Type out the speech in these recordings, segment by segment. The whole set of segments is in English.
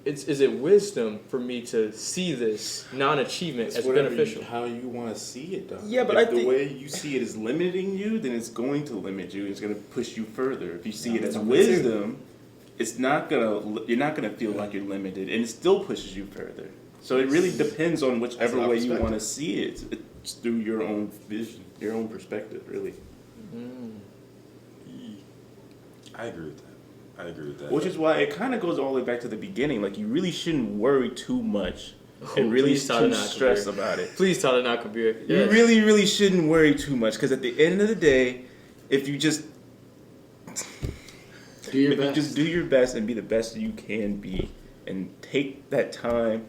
is it wisdom for me to see this non-achievement as beneficial? How you want to see it, though. Yeah, but if I the think way you see it is limiting you, then it's going to limit you. It's going to push you further. If you see it as wisdom, it's not you're not gonna feel like you're limited, and it still pushes you further. So it really depends on whichever way you want to see it. It's through your own vision, your own perspective, really. I agree with that. Which is why it kind of goes all the way back to the beginning. Like, you really shouldn't worry too much and really too stress about it. Please tell it not, Kabir. Yeah. You really, really shouldn't worry too much, because at the end of the day, if you just you just do your best and be the best you can be, and take that time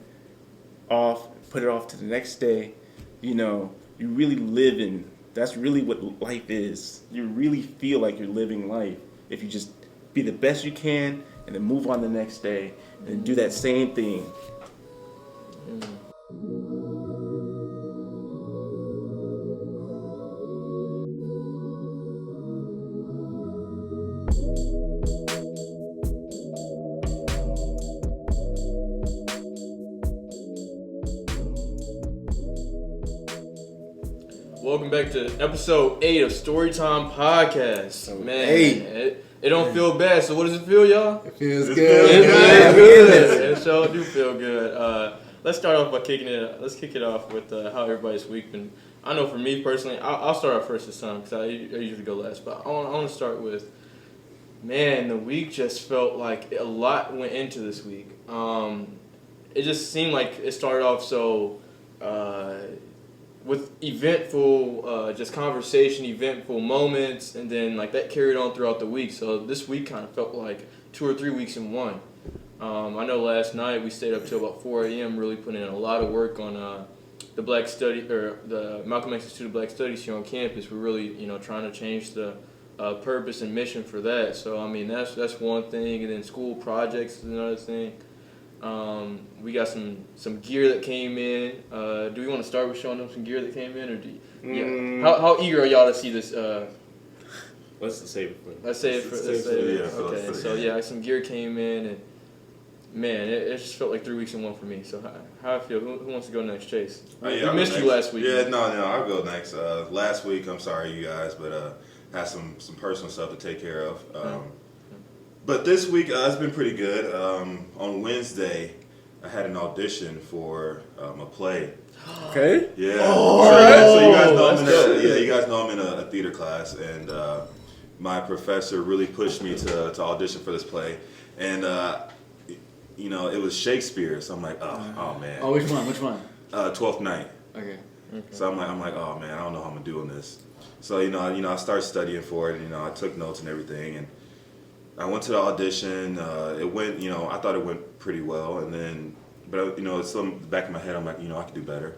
off, put it off to the next day, you really live in. That's really what life is. You really feel like you're living life if you just be the best you can and then move on the next day and do that same thing. Welcome back to episode 8 of StoryTime podcast. Man, it don't feel bad. So what does it feel, y'all? It feels good. It feels good. It sure do feel good. Let's start off by kicking it. Let's kick it off with how everybody's week been. I know for me personally, I'll start off first this time because I usually go last. But I want to start with, man, the week just felt like a lot went into this week. It just seemed like it started off so. With eventful, just conversation, eventful moments, and then like that carried on throughout the week. So this week kind of felt like 2 or 3 weeks in one. I know last night we stayed up till about 4 a.m. really putting in a lot of work on the Malcolm X Institute of Black Studies here on campus. We're really trying to change the purpose and mission for that. So I mean that's one thing, and then school projects is another thing. We got some gear that came in. Do we want to start with showing them some gear that came in, or how eager are y'all to see this? Let's save it for. Let's save it for. Okay, so some gear came in, and man, it just felt like 3 weeks in one for me. So how I feel? Who wants to go next, Chase? We missed you last week. Yeah, no, I'll go next. Last week, I'm sorry you guys, but had some personal stuff to take care of. But this week, it's been pretty good. On Wednesday, I had an audition for a play. Okay. Yeah. So you guys know I'm in a theater class, and my professor really pushed me to audition for this play, and it was Shakespeare. So I'm like, oh man. Oh, which one? 12th Night. Okay. So I'm like, oh man, I don't know how I'm gonna do on this. So I started studying for it. I took notes and everything, and I went to the audition. It went, I thought it went pretty well, but it's still in the back of my head. I'm like, I could do better.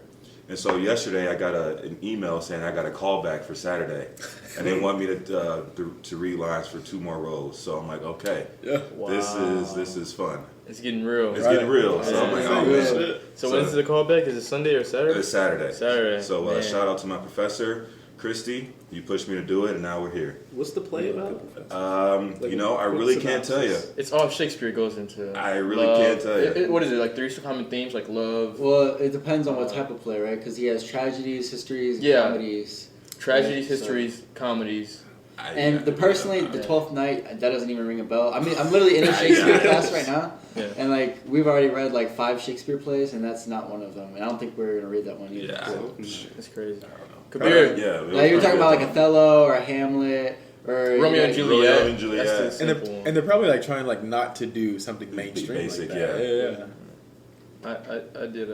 And so yesterday I got an email saying I got a call back for Saturday, and they want me to read lines for 2 more roles. So I'm like, okay, Wow. This is fun. It's getting real. It's getting real. So I'm like, oh man. So when's the callback? Is it Sunday or Saturday? It's Saturday. So shout out to my professor, Christy. You pushed me to do it, and now we're here. What's the play about? I really can't tell you. It's all Shakespeare goes into. I really can't tell you. What is it, like 3 common themes, like love? Well, it depends on what type of play, right? Because he has tragedies, histories, and comedies. Tragedies, histories, comedies. And the 12th Night, that doesn't even ring a bell. I mean, I'm literally in a Shakespeare class right now, and like we've already read like 5 Shakespeare plays, and that's not one of them. And I don't think we're gonna read that one either. Yeah, so. It's crazy. Kabir. Like you're talking about like Othello or Hamlet or Romeo and Juliet. That's and they're probably like trying like not to do something mainstream. Basic, like that. Yeah. I did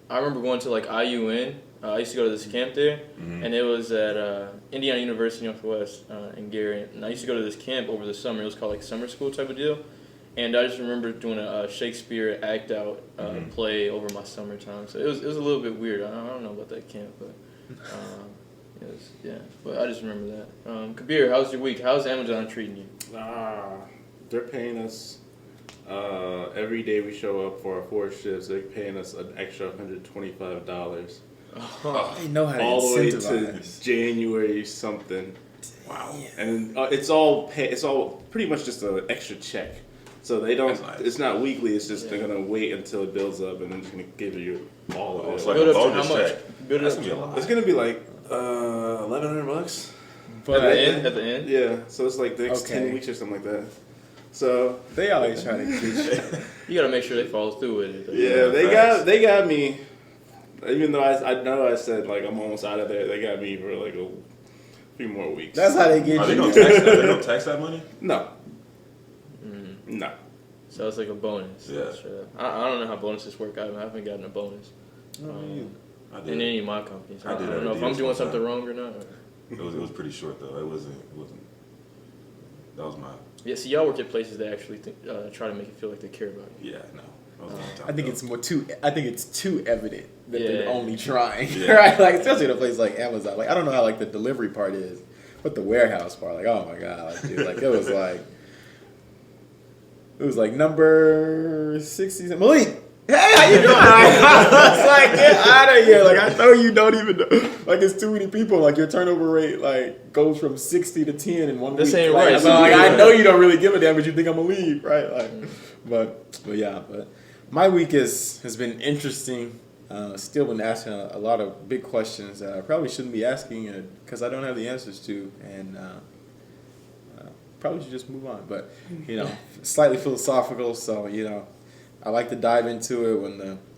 I remember going to like IUN. I used to go to this camp there, and it was at Indiana University Northwest in Gary. And I used to go to this camp over the summer. It was called like summer school type of deal. And I just remember doing a Shakespeare act out play over my summertime. So it was a little bit weird. I don't know about that camp, but But I just remember that. Kabir, how's your week? How's Amazon treating you? They're paying us. Every day we show up for our 4 shifts, they're paying us an extra $125. They know how to all the way to incentivize. January something. Wow. And it's all pretty much just an extra check. So they don't. That's nice. It's not weekly. It's just they're gonna wait until it builds up, and then just gonna give you all of it. It's like Build a up to bonus how much? check. Build it That's up gonna be a to lot. It's gonna be like $1,100. But at the end. At the end. Yeah, so it's like the next 10 Okay. weeks or something like that. So they always try to get you. You gotta make sure they follow through with it. though. yeah, facts. they got me. Even though I know I said like I'm almost out of there, they got me for like a few more weeks. That's how they get Are they you. gonna tax that? They gonna tax that money? No, Mm. no. So it's like a bonus. Yeah. Sure. I don't know how bonuses work. I haven't gotten a bonus I in did. any of my companies. I I did don't know if every I'm deal doing sometime. something wrong or not. It was pretty short though. It wasn't. That was my. Yeah, see, y'all work at places that actually try to make it feel like they care about you. Yeah, no. That was a long time I think ago. it's more too. I think it's too evident that they're Yeah. only trying, Yeah. right? Like especially in a place like Amazon. Like I don't know how like the delivery part is, but the warehouse part, like oh my god, like, dude, like it was like number 60. Malik, hey, how you doing? I was like, get out of here! Like I know you don't even know. Like it's too many people. Like your turnover rate like goes from 60 to 10 in one This week. ain't Like, right. So like I know you don't really give a damn, but you think I'm gonna leave, right? Like, but yeah, but. My week has been interesting. Still been asking a lot of big questions that I probably shouldn't be asking because I don't have the answers to, and probably should just move on. But slightly philosophical, so I like to dive into it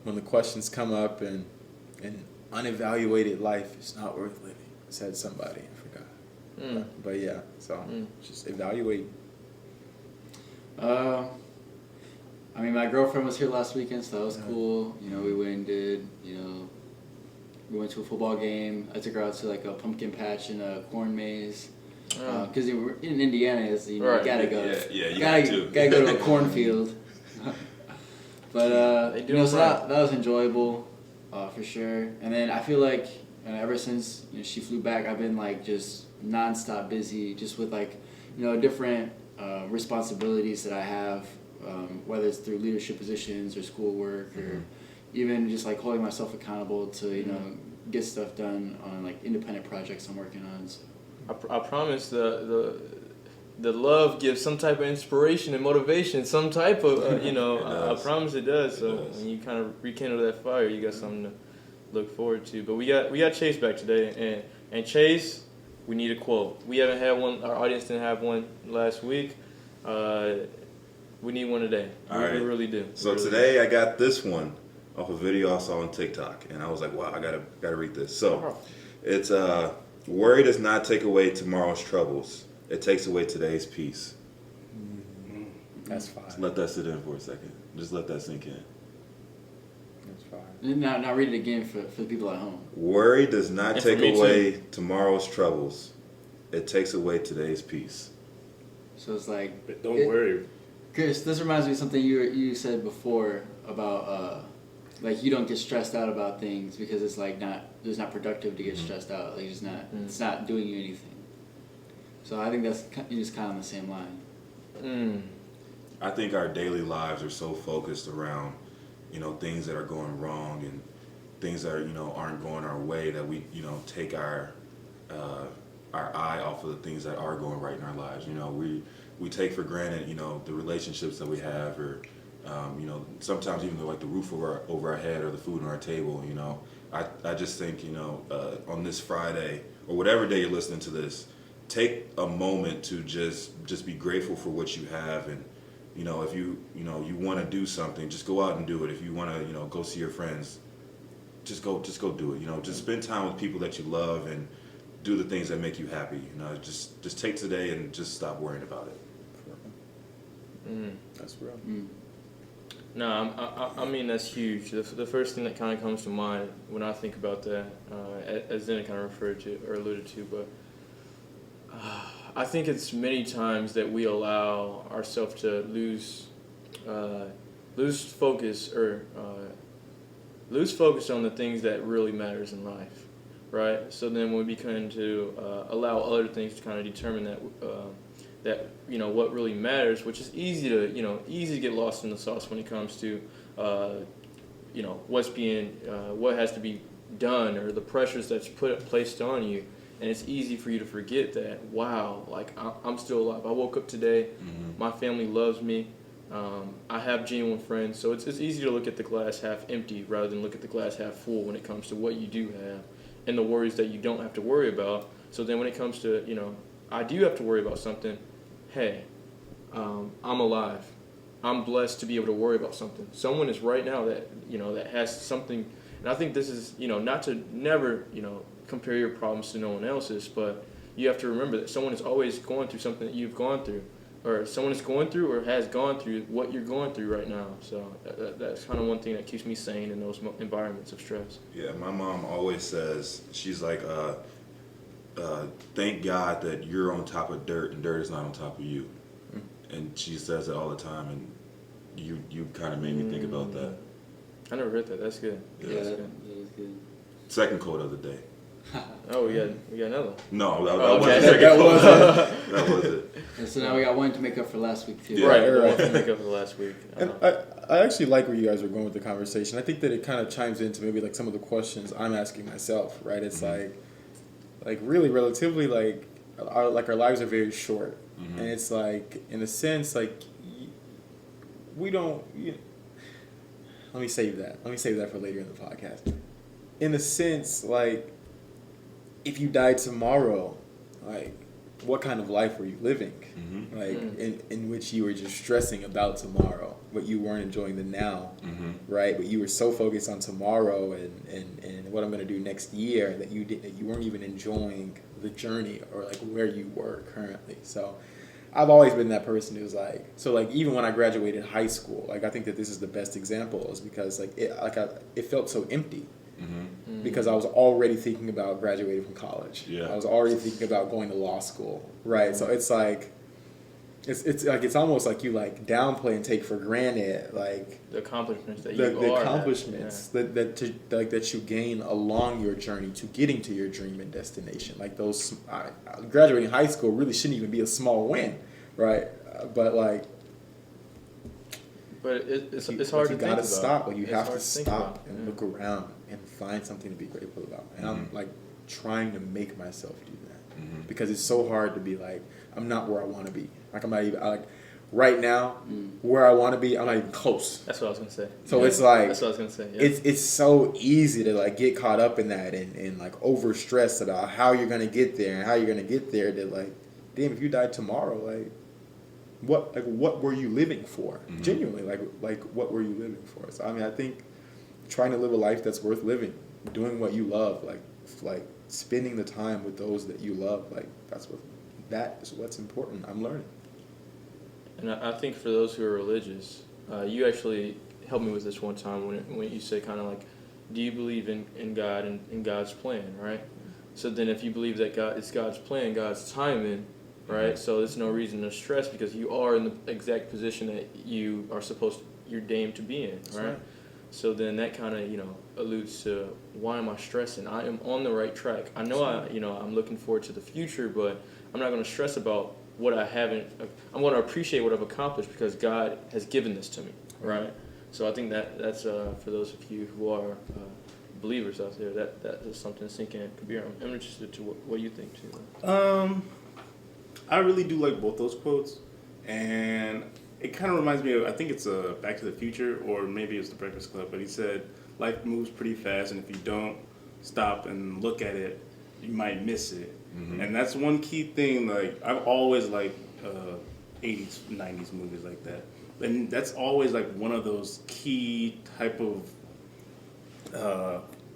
when the questions come up, and unevaluated life is not worth living, said somebody. I forgot, but yeah, so just evaluate. I mean, my girlfriend was here last weekend, so that was cool. We went and did, we went to a football game. I took her out to like a pumpkin patch and a corn maze. Because in Indiana, you Right. gotta go. Yeah, you gotta go to a cornfield. But They do them so right. that was enjoyable, for sure. And then I feel like ever since she flew back, I've been like just nonstop busy, just with like different responsibilities that I have. Whether it's through leadership positions or schoolwork or even just like holding myself accountable to get stuff done on like independent projects I'm working on. So. I promise the love gives some type of inspiration and motivation, some type of I promise it does. So when you kind of rekindle that fire, you got something to look forward to. But we got Chase back today, and Chase, we need a quote. We haven't had one. Our audience didn't have one last week. We need one today. All We right. really do. So We really today I got this one off a video I saw on TikTok, and I was like, wow, I gotta read this. So it's worry does not take away tomorrow's troubles. It takes away today's peace. That's fine. Just let that sit in for a second. Just let that sink in. That's fine. Now read it again for the people at home. Worry does not And for take me away tomorrow's troubles. It takes away today's peace. So it's like, But don't worry. Chris, this reminds me of something you said before about like you don't get stressed out about things because it's like it's not productive to get stressed out. Like it's not doing you anything. So I think that's just kind of on the same line. I think our daily lives are so focused around, things that are going wrong and things that aren't going our way that we, take our eye off of the things that are going right in our lives. We take for granted, the relationships that we have, or sometimes even like the roof over our head or the food on our table. I just think on this Friday or whatever day you're listening to this, take a moment to just be grateful for what you have, and if you want to do something, just go out and do it. If you want to go see your friends, just go do it. Just spend time with people that you love and do the things that make you happy. Just take today and just stop worrying about it. That's real. No, I mean that's huge. The first thing that kind of comes to mind when I think about that, as Zena kind of referred to or alluded to, but I think it's many times that we allow ourselves to lose focus or lose focus on the things that really matters in life, right? So then we begin to allow other things to kind of determine that what really matters, which is easy to get lost in the sauce when it comes to what has to be done or the pressures that's placed on you, and it's easy for you to forget that I'm still alive. I woke up today, my family loves me, I have genuine friends, so it's easy to look at the glass half empty rather than look at the glass half full when it comes to what you do have and the worries that you don't have to worry about. So then when it comes to, I do have to worry about something, hey, I'm alive. I'm blessed to be able to worry about something. Someone is right now that, that has something, and I think this is, not to never, compare your problems to no one else's, but you have to remember that someone is always going through something that you've gone through, or someone is going through or has gone through what you're going through right now. So that's kind of one thing that keeps me sane in those environments of stress. Yeah, my mom always says, she's like, thank God that you're on top of dirt and dirt is not on top of you. And she says it all the time, and you kind of made me think about that. I never heard that. That's good. Yeah, That's that good. was good. Second quote of the day. Oh, we got another. No, that Oh, wasn't okay. the second That quote. was That was it. And so now we got one to make up for last week too. Yeah. Right. To make up for last week. And I actually like where you guys are going with the conversation. I think that it kind of chimes into maybe like some of the questions I'm asking myself, right? It's like really relatively like our lives are very short. And it's like, in a sense, like we don't, let me save that. Let me save that for later in the podcast. In a sense, like, if you died tomorrow, like, what kind of life were you living? Like, in which you were just stressing about tomorrow, but you weren't enjoying the now, right? But you were so focused on tomorrow and what I'm going to do next year that you weren't even enjoying the journey or, like, where you were currently. So I've always been that person who's like, so like even when I graduated high school, like I think that this is the best example is because like it felt so empty because I was already thinking about graduating from college. Yeah. I was already thinking about going to law school, right? So it's like, it's like it's almost like you like downplay and take for granted like the accomplishments that the accomplishments that you gain along your journey to getting to your dream and destination. Like those graduating high school really shouldn't even be a small win, right? But like, but it's hard to think about. You gotta stop. Like you It's have hard to think stop about. and look around and find something to be grateful about. And I'm like trying to make myself do that because it's so hard to be like, I'm not where I want to be. Like I'm not even like right now where I want to be. I'm not even close. That's what I was gonna say. So it's like that's what I was gonna say. Yeah. it's so easy to like get caught up in that and like over stress about how you're gonna get there and how you're gonna get there. That like, damn, if you died tomorrow, like what were you living for? Genuinely, like what were you living for? So I mean, I think trying to live a life that's worth living, doing what you love, like spending the time with those that you love, like that is what's important. I'm learning. And I think for those who are religious, you actually helped me with this one time when you say kind of like, do you believe in God and in God's plan, right? So then if you believe that it's God's plan, God's timing, right? So there's no reason to stress because you are in the exact position that you're deemed to be in, right? So then that kind of, alludes to why am I stressing? I am on the right track. I know I'm looking forward to the future, but I'm not going to stress about what I haven't. I'm going to appreciate what I've accomplished because God has given this to me, right? So I think that's for those of you who are believers out there, that is something to sink in. Kabir, I'm interested to what you think too. I really do like both those quotes, and it kind of reminds me of, I think it's Back to the Future, or maybe it's The Breakfast Club, but he said, life moves pretty fast, and if you don't stop and look at it, you might miss it. And that's one key thing, like, I've always liked 80s, 90s movies like that. And that's always, like, one of those key type of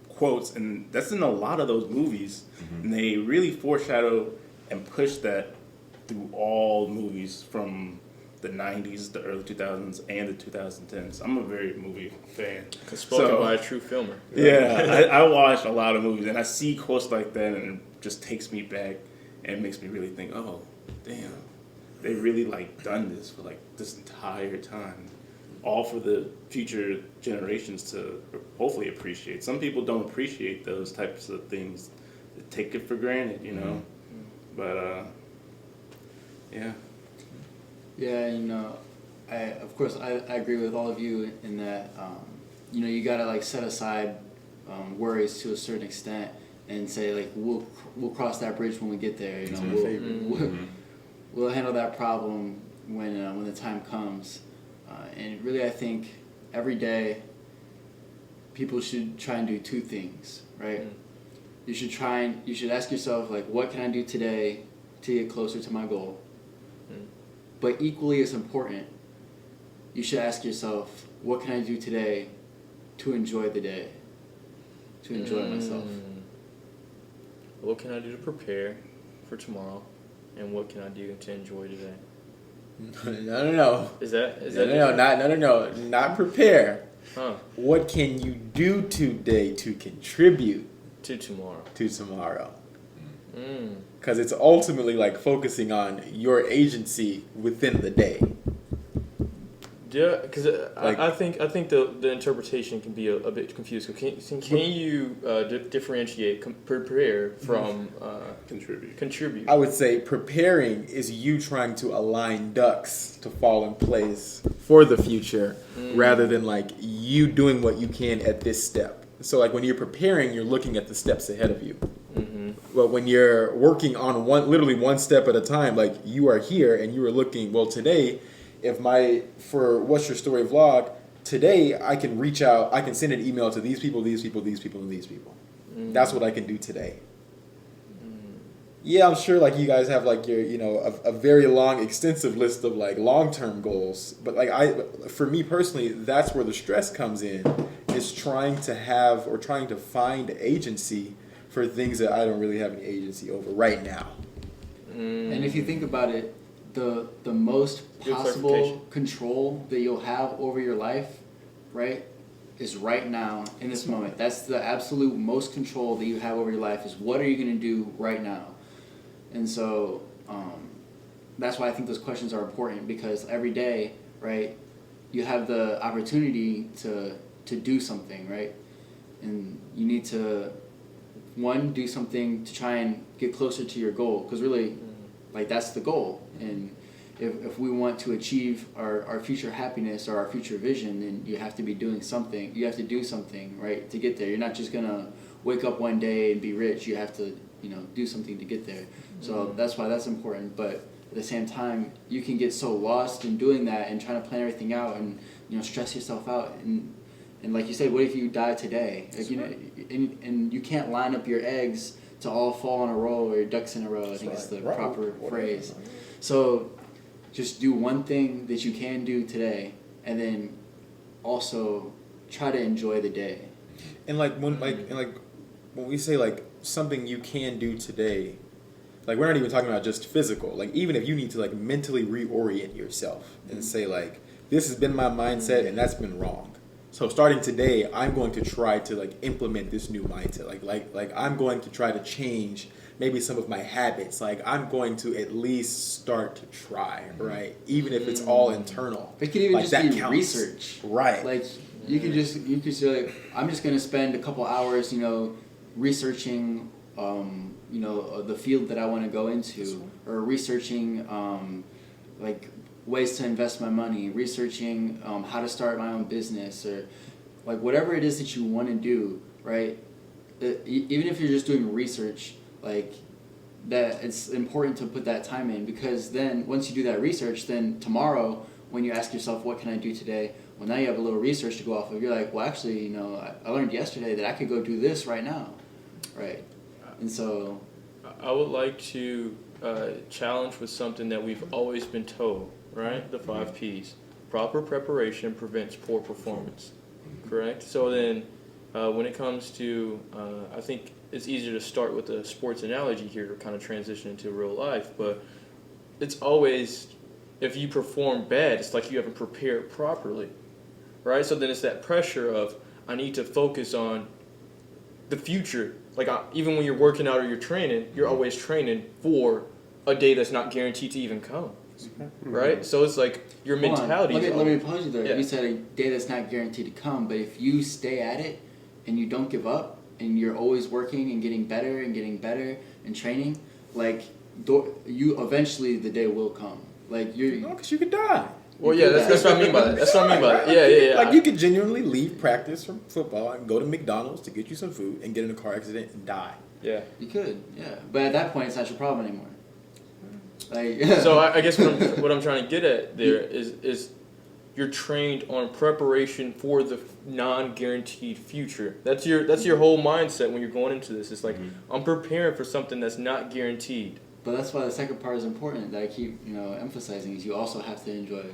quotes, and that's in a lot of those movies, and they really foreshadow and push that through all movies from the 90s, the early 2000s, and the 2010s. I'm a very movie fan. Spoken by a true filmer. Yeah, I watch a lot of movies, and I see quotes like that, and it just takes me back and makes me really think, oh, damn, they really, like, done this for, like, this entire time. All for the future generations to hopefully appreciate. Some people don't appreciate those types of things. They take it for granted, But, yeah. Yeah, I agree with all of you in that, you gotta like set aside worries to a certain extent and say like we'll cross that bridge when we get there. We'll handle that problem when the time comes. And really, I think every day people should try and do two things, right? You should ask yourself, like, what can I do today to get closer to my goal? But equally as important, you should ask yourself, what can I do today to enjoy the day? To enjoy myself. What can I do to prepare for tomorrow? And what can I do to enjoy today? No. Is that No. Not prepare. Huh. What can you do today to contribute To tomorrow. to tomorrow? Because it's ultimately like focusing on your agency within the day. Yeah, because Like- I think the interpretation can be a bit confused. Can you differentiate prepare from contribute? I would say preparing is you trying to align ducks to fall in place for the future rather than like you doing what you can at this step. So like when you're preparing, you're looking at the steps ahead of you. But when you're working on literally one step at a time, like you are here and you are looking, well, today, for What's Your Story vlog, today I can reach out, I can send an email to these people, and these people. That's what I can do today. Yeah, I'm sure like you guys have like your, a very long, extensive list of like long-term goals. But like for me personally, that's where the stress comes in, is trying to find agency for things that I don't really have any agency over right now. And if you think about it, the most Good possible clarification. control that you'll have over your life, right, is right now in this moment. That's the absolute most control that you have over your life, is what are you going to do right now? And so that's why I think those questions are important, because every day, right, you have the opportunity to do something, right? And you need to, one, do something to try and get closer to your goal, because really, like, that's the goal. And if we want to achieve our future happiness or our future vision, then you have to be doing something. You have to do something, right, to get there. You're not just going to wake up one day and be rich. You have to, do something to get there. So that's why that's important. But at the same time, you can get so lost in doing that and trying to plan everything out and, stress yourself out. And like you said, what if you die today? Like, and you can't line up your eggs to all fall in a row, or your ducks in a row, I think is the proper phrase. So just do one thing that you can do today, and then also try to enjoy the day. And when we say like something you can do today, like we're not even talking about just physical. Like even if you need to like mentally reorient yourself and say like, this has been my mindset and that's been wrong. So starting today, I'm going to try to like implement this new mindset. Like I'm going to try to change maybe some of my habits. Like I'm going to at least start to try, right? Even if it's all internal. It could even like, just be counts. research, right? Like you could say, like, I'm just going to spend a couple hours, researching, the field that I want to go into, or researching, like, ways to invest my money, researching how to start my own business, or like whatever it is that you want to do, right? Even if you're just doing research, like that, it's important to put that time in, because then once you do that research, then tomorrow when you ask yourself, what can I do today? Well, now you have a little research to go off of. You're like, well, actually, I learned yesterday that I could go do this right now, right? And so I would like to challenge with something that we've always been told, right? The 5 Ps. Proper preparation prevents poor performance, correct? So then when it comes to, I think it's easier to start with a sports analogy here to kind of transition into real life, but it's always, if you perform bad, it's like you haven't prepared properly, right? So then it's that pressure of, I need to focus on the future. Like even when you're working out or you're training, you're always training for a day that's not guaranteed to even come, right? So it's like your mentality. Let me pause you there. Yeah. You said a day that's not guaranteed to come, but if you stay at it and you don't give up and you're always working and getting better and training, like you eventually the day will come. Like because you could die. Well, yeah, that's what I mean by that. That's what I mean by that. Yeah. Like you could genuinely leave practice from football and go to McDonald's to get you some food and get in a car accident and die. Yeah. You could, yeah. But at that point, it's not your problem anymore. Like, So I guess what I'm trying to get at there is you're trained on preparation for the non-guaranteed future. That's your whole mindset when you're going into this. It's like, I'm preparing for something that's not guaranteed. But that's why the second part is important that I keep emphasizing is you also have to enjoy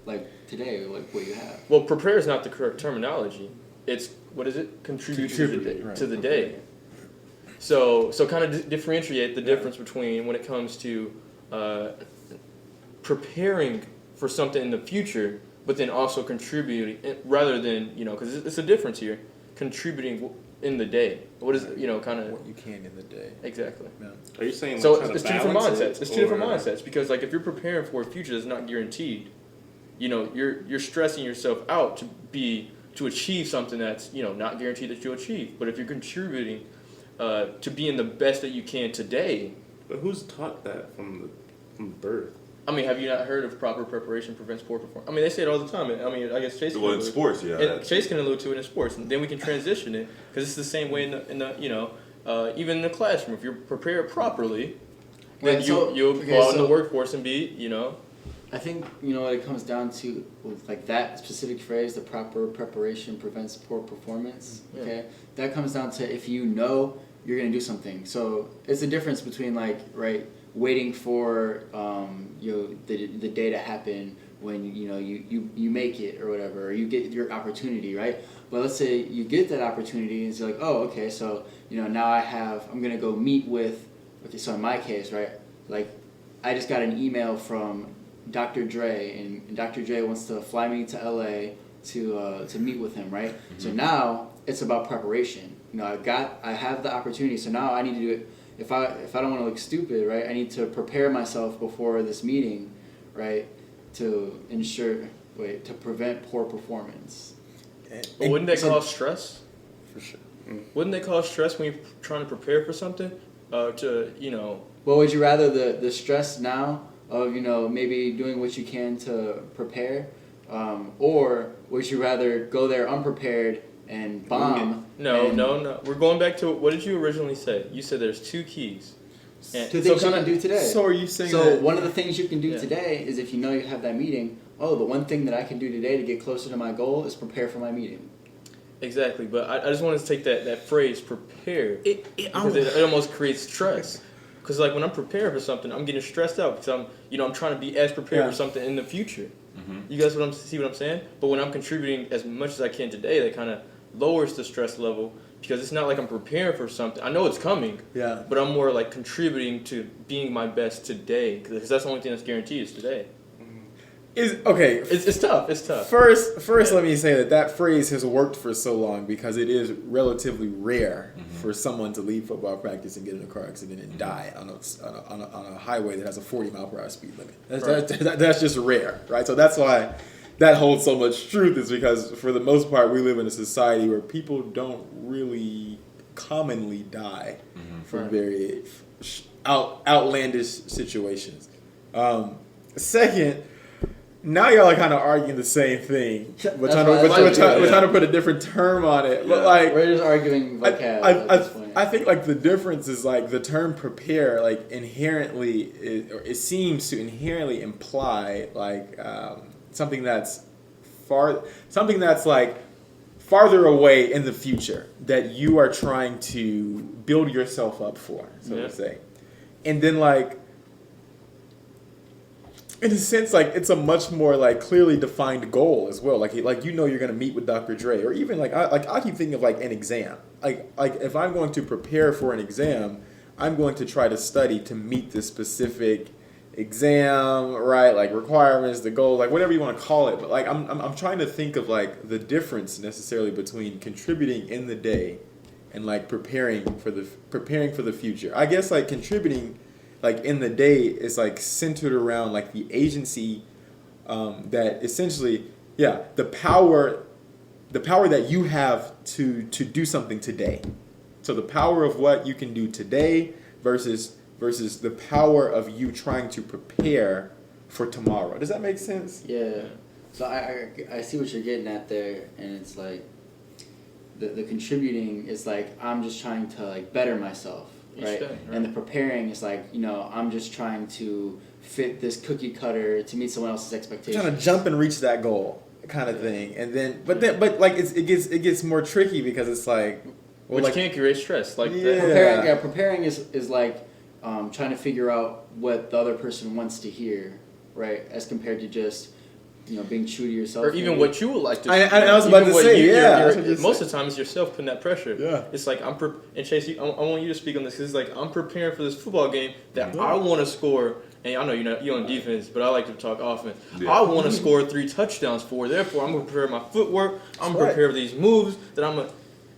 like today, like what you have. Well, prepare is not the correct terminology. It's, what is it? Contribute to the day. So kind of differentiate the difference between when it comes to preparing for something in the future, but then also contributing, rather than, because it's a difference here, contributing in the day. What is it, kind of... What you can in the day. Exactly. Yeah. Are you saying So like, it's two different mindsets. It's two different mindsets, because like if you're preparing for a future that's not guaranteed, you're stressing yourself out to achieve something that's not guaranteed that you'll achieve. But if you're contributing to being the best that you can today. But who's taught that from birth? I mean, have you not heard of proper preparation prevents poor performance? I mean, they say it all the time. I mean, I guess Chase can in sports, yeah. And Chase can allude to it in sports, and then we can transition it, because it's the same way in the even in the classroom. If you're prepared properly, then you'll go out in the workforce and be, I think what it comes down to with like that specific phrase, the proper preparation prevents poor performance. Yeah. Okay, that comes down to if you're gonna do something. So it's the difference between waiting for the day to happen when you make it or whatever, or you get your opportunity, right? But let's say you get that opportunity and it's like, oh, okay, so now I'm gonna go meet with. Okay, so in my case, right, like I just got an email from Dr. Dre, and Dr. Dre wants to fly me to LA to meet with him, right? Mm-hmm. So now it's about preparation. I have the opportunity, so now I need to do it. If I don't want to look stupid, right, I need to prepare myself before this meeting, right, to prevent poor performance. But wouldn't that cause stress? For sure. Wouldn't that cause stress when you're trying to prepare for something? Well, would you rather the stress now of maybe doing what you can to prepare, or would you rather go there unprepared and bomb? No. We're going back to what did you originally say? You said there's two keys. Two things you can do today. So are you saying that one of the things you can do today is if you have that meeting, the one thing that I can do today to get closer to my goal is prepare for my meeting. Exactly, but I just wanted to take that phrase prepare because it almost creates stress. Because like when I'm preparing for something, I'm getting stressed out because I'm trying to be as prepared for something in the future. Mm-hmm. You guys see what I'm saying? But when I'm contributing as much as I can today, that kind of lowers the stress level because it's not like I'm preparing for something. I know it's coming, but I'm more like contributing to being my best today because that's the only thing that's guaranteed is today. It's tough. It's tough. First, let me say that phrase has worked for so long because it is relatively rare for someone to leave football practice and get in a car accident and die on a highway that has a 40-mile-per-hour speed limit. That's just rare, right? So that's why that holds so much truth is because for the most part we live in a society where people don't really commonly die from very outlandish situations. Second. Now y'all are kind of arguing the same thing. We're trying to put a different term on it. Yeah. But we're just arguing vocab at this point. I think the difference is the term prepare inherently it seems to inherently imply something that's farther away in the future that you are trying to build yourself up for, so to say. And then in a sense, it's a much more clearly defined goal as well. You're gonna meet with Dr. Dre, or even I keep thinking of an exam. If I'm going to prepare for an exam, I'm going to try to study to meet the specific exam, right? Requirements, the goal, whatever you want to call it. But I'm trying to think of the difference necessarily between contributing in the day and preparing for the future. I guess contributing. In the day is centered around the agency that essentially the power that you have to do something today. So the power of what you can do today versus the power of you trying to prepare for tomorrow. Does that make sense? Yeah. So I see what you're getting at there, and it's the contributing is I'm just trying to better myself. Right? And the preparing is I'm just trying to fit this cookie cutter to meet someone else's expectations. I'm trying to jump and reach that goal. kind of thing, and but like it gets more tricky because it's like, well, Which like, can create stress. Like Yeah. Preparing is like trying to figure out what the other person wants to hear, right? As compared to just being true to yourself, or even maybe. what you would like to. I was about to say, Most of the time, it's yourself putting that pressure. Yeah. It's like and Chase, I want you to speak on this because it's like I'm preparing for this football game that I want to score. And I know you're on defense, but I like to talk offense. Yeah. I want to score 3 touchdowns for. Therefore, I'm gonna prepare my footwork. I'm gonna prepare these moves that I'm gonna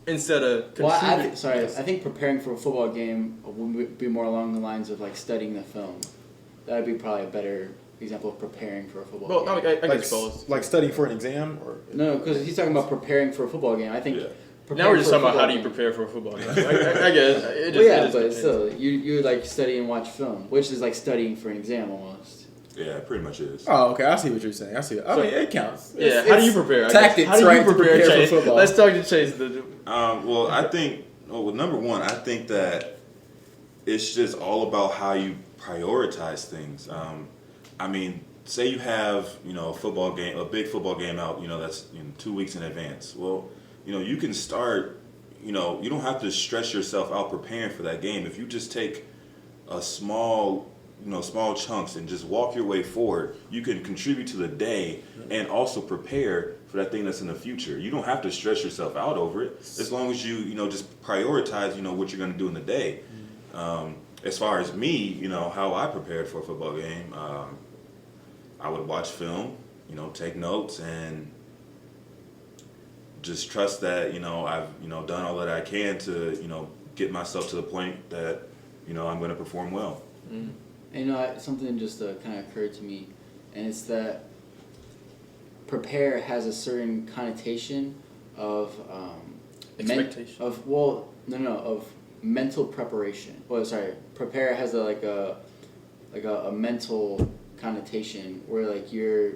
instead of. Well, I think preparing for a football game would be more along the lines of like studying the film. That would be probably a better example of preparing for a football Well, game. I like, guess both. like studying for an exam, or No, because he's talking about preparing for a football game. I think. Yeah. Now we're just talking preparing about how for a do you football prepare for a football game. I guess it game. just. But still, you like study and watch film, which is like studying for an exam almost. Yeah, it pretty much is. oh, okay, I see what you're saying. I mean, it counts. Yeah, It's- how do you it's prepare? I guess. Tactics, How do you right? To prepare, prepare Chase? for football. Let's talk to Chase. Well, I think, number one, I think that it's just all about how you prioritize things. I mean, say you have, a football game, a big football game out, that's 2 weeks in advance. Well, you can start, you don't have to stress yourself out preparing for that game. If you just take a small chunks and just walk your way forward, you can contribute to the day and also prepare for that thing that's in the future. You don't have to stress yourself out over it as long as you just prioritize what you're going to do in the day. As far as me, how I prepared for a football game, I would watch film, take notes and just trust that I've done all that I can to get myself to the point that I'm going to perform well. Mm. And something just kind of occurred to me, and it's that prepare has a certain connotation of Expectation. of mental preparation. Well, sorry, prepare has a mental connotation where like your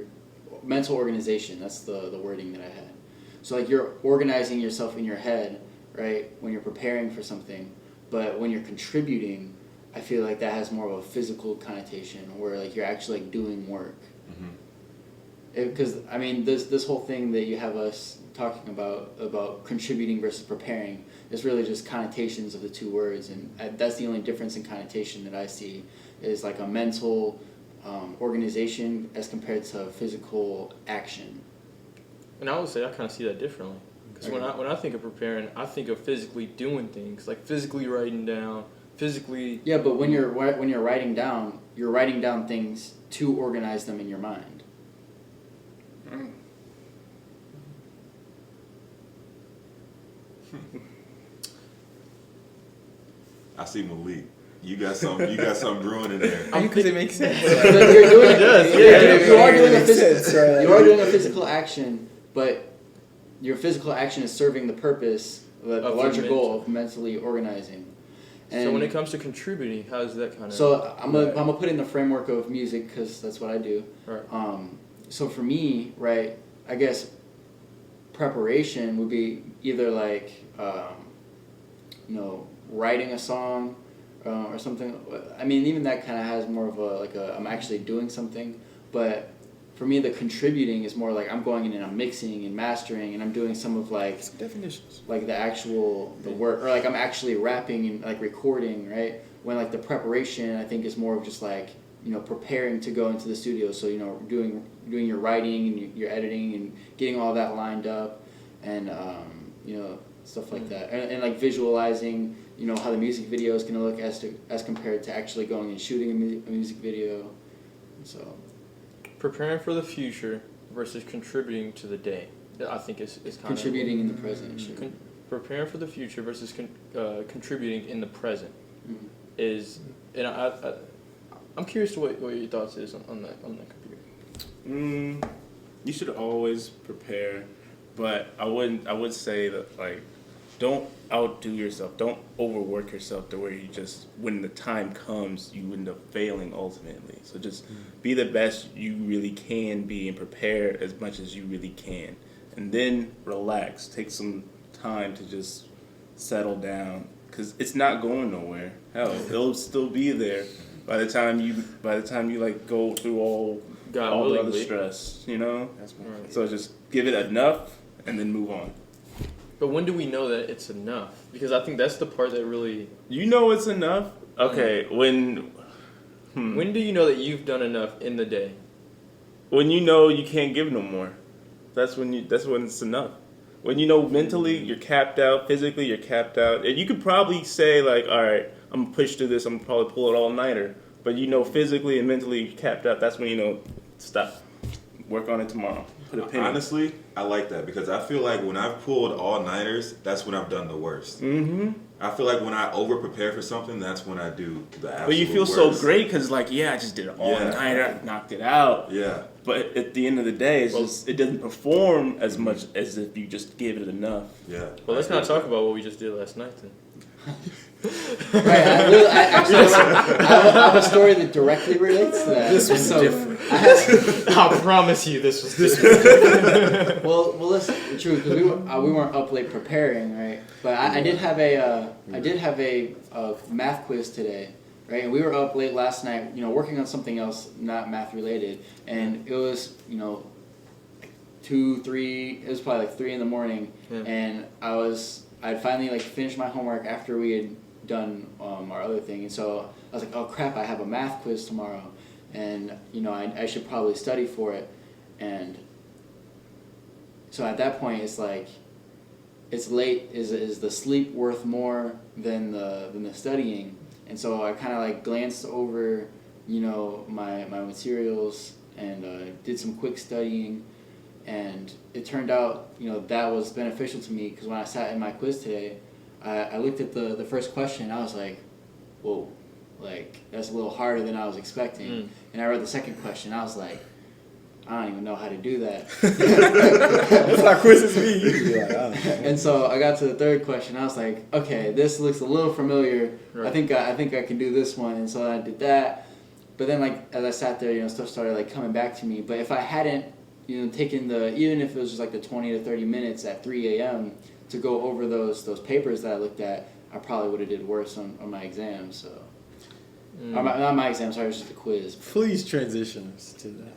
mental organization. That's the wording that I had. So like you're organizing yourself in your head, right, when you're preparing for something, but when you're contributing, I feel like that has more of a physical connotation where like you're actually like doing work. Because I mean, this whole thing that you have us talking about contributing versus preparing is really just connotations of the two words, and that's the only difference in connotation that I see is like a mental organization as compared to physical action. And I would say I kind of see that differently. Because when I think of preparing, I think of physically doing things, like physically writing down, physically. Yeah, but when you're writing down things to organize them in your mind. I see Malik. You got something brewing in there. because it makes sense. You're doing It does, you are doing a Makes sense, right? you are doing a physical action, but your physical action is serving the purpose of a Of larger the goal of mentally organizing. So when it comes to contributing, how does that kind of? So I'm gonna put in the framework of music because that's what I do. Right. So for me, right, I guess preparation would be either like writing a song or something. I mean, even that kind of has more of I'm actually doing something. But for me, the contributing is more like I'm going in and I'm mixing and mastering and I'm doing some of like Some definitions. like the work, or like I'm actually rapping and like recording, right? When like the preparation, I think is more of just like preparing to go into the studio. So doing your writing and your editing and getting all that lined up, and stuff like that, and like visualizing how the music video is gonna look as compared to actually going and shooting a music video. So Preparing for the future versus contributing to the day. I think is kind contributing in the present. Sure. Preparing for the future versus contributing in the present Mhm. is, and I'm curious to what your thoughts is on that computer. You should always prepare, but I would say that like don't outdo yourself. Don't overwork yourself to where you just when the time comes you end up failing ultimately. So just be the best you really can be and prepare as much as you really can, and then relax. Take some time to just settle down because it's not going nowhere. Hell, it'll still be there by the time you like go through all God all the other willingly. stress, you know? That's my Right. So just give it enough and then move on. But when do we know that it's enough? Because I think that's the part that really. You know it's enough? Okay, when When do you know that you've done enough in the day? when you know you can't give no more. That's when it's enough. When you know mentally you're capped out, physically you're capped out. And you could probably say like, all right, I'm gonna push through this, I'm gonna probably pull it all nighter. But you know physically and mentally you're capped out, that's when you know stop. Work on it tomorrow. Put a pin in it. Honestly, I like that because I feel like when I've pulled all-nighters, that's when I've done the worst. Mm-hmm. I feel like when I over-prepare for something, that's when I do the absolute But you feel worst. so great because like, yeah, I just did it all nighter, knocked it out. Yeah. But at the end of the day, it's just it doesn't perform as much as if you just gave it enough. Yeah. Well, let's not talk about what we just did last night then. Right, I have a story that directly relates to that. This was So, different. I promise you, this was different. Well, listen, true, because we weren't up late preparing, right? But I did have a math quiz today, right? And we were up late last night, working on something else, not math related, and it was, 2, 3. It was probably like 3 in the morning, and I'd finally finished my homework after we had done our other thing, and so I was like, oh crap, I have a math quiz tomorrow, and I should probably study for it, and so at that point it's like, it's late. Is the sleep worth more than the studying? And so I kind of glanced over my materials and did some quick studying. And it turned out, that was beneficial to me because when I sat in my quiz today, I looked at the first question and I was like, whoa, that's a little harder than I was expecting. And I read the second question, I was like, I don't even know how to do that. That's how quizzes me. Usually like, I don't know. And so I got to the third question, I was like, okay, this looks a little familiar. Right. I think I can do this one. And so I did that. But then as I sat there, stuff started coming back to me. But if I hadn't taken even if it was just the 20 to 30 minutes at 3 a.m. to go over those papers that I looked at, I probably would have did worse on my exam. So, not my exam. Sorry, it was just a quiz. Please transition us to that.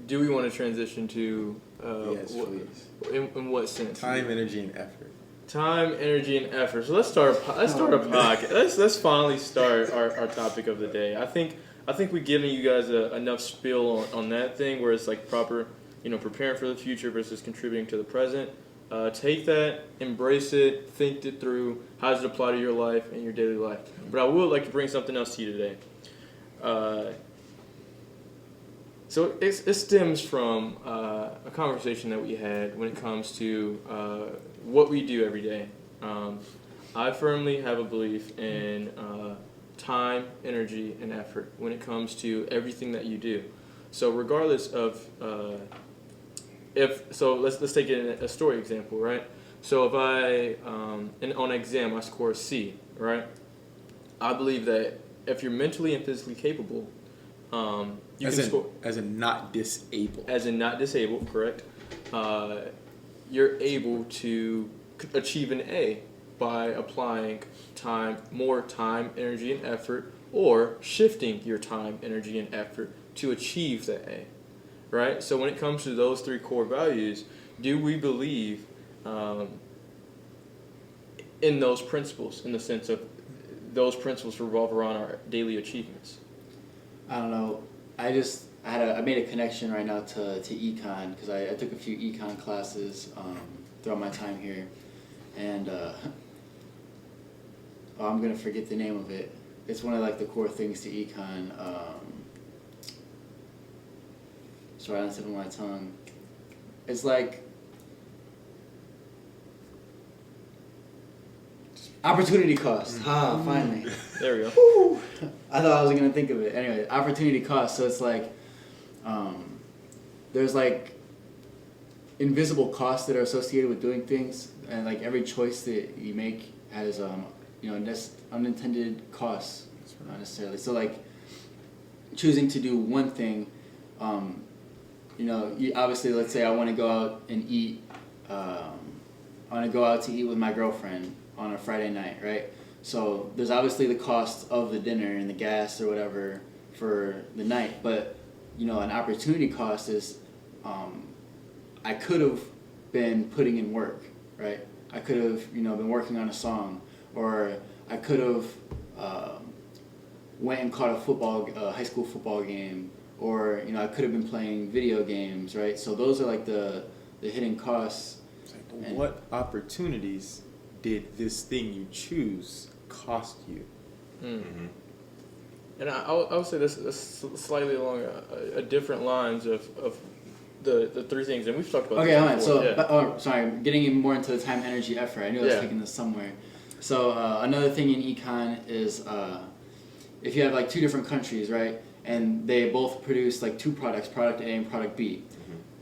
Do we want to transition to Yes, please. in what sense? Time, energy, and effort. Time, energy, and effort. So let's start a podcast. Let's finally start our topic of the day. I think we've given you guys enough spill on that thing where it's proper, preparing for the future versus contributing to the present. Take that, embrace it, think it through. How does it apply to your life and your daily life? But I would like to bring something else to you today. So it stems from a conversation that we had when it comes to what we do every day. I firmly have a belief in time, energy, and effort when it comes to everything that you do. So regardless of let's take a story example, right? So if on an exam I score a C, right? I believe that if you're mentally and physically capable, you can score as in not disabled. as in not disabled, correct? You're able to achieve an A by applying more time, energy, and effort, or shifting your time, energy, and effort to achieve that A, right? So when it comes to those three core values, do we believe in those principles, in the sense of those principles revolve around our daily achievements? I don't know. I made a connection right now to econ because I took a few econ classes throughout my time here, and I'm gonna forget the name of it. It's one of the core things to econ. It's right on the tip of my tongue. It's opportunity cost. Finally. There we go. I thought I was gonna think of it. Anyway, opportunity cost. So it's there's invisible costs that are associated with doing things, and every choice that you make has unintended costs, not necessarily. So choosing to do one thing, you obviously, let's say I want to go out and eat. I want to go out to eat with my girlfriend on a Friday night, right? So there's obviously the cost of the dinner and the gas or whatever for the night, but an opportunity cost is I could have been putting in work, right? I could have, been working on a song, or I could have went and caught a high school football game, or I could have been playing video games, right? So those are like the hidden costs. What opportunities did this thing you choose cost you? Mm-hmm. And I would say this slightly along a different lines of the three things, and we've talked about. Okay, this hold on. before. So, sorry, I'm getting even more into the time, energy, effort. I knew I was taking this somewhere. So another thing in econ is if you have like two different countries, right, and they both produce like two products, product A and product B.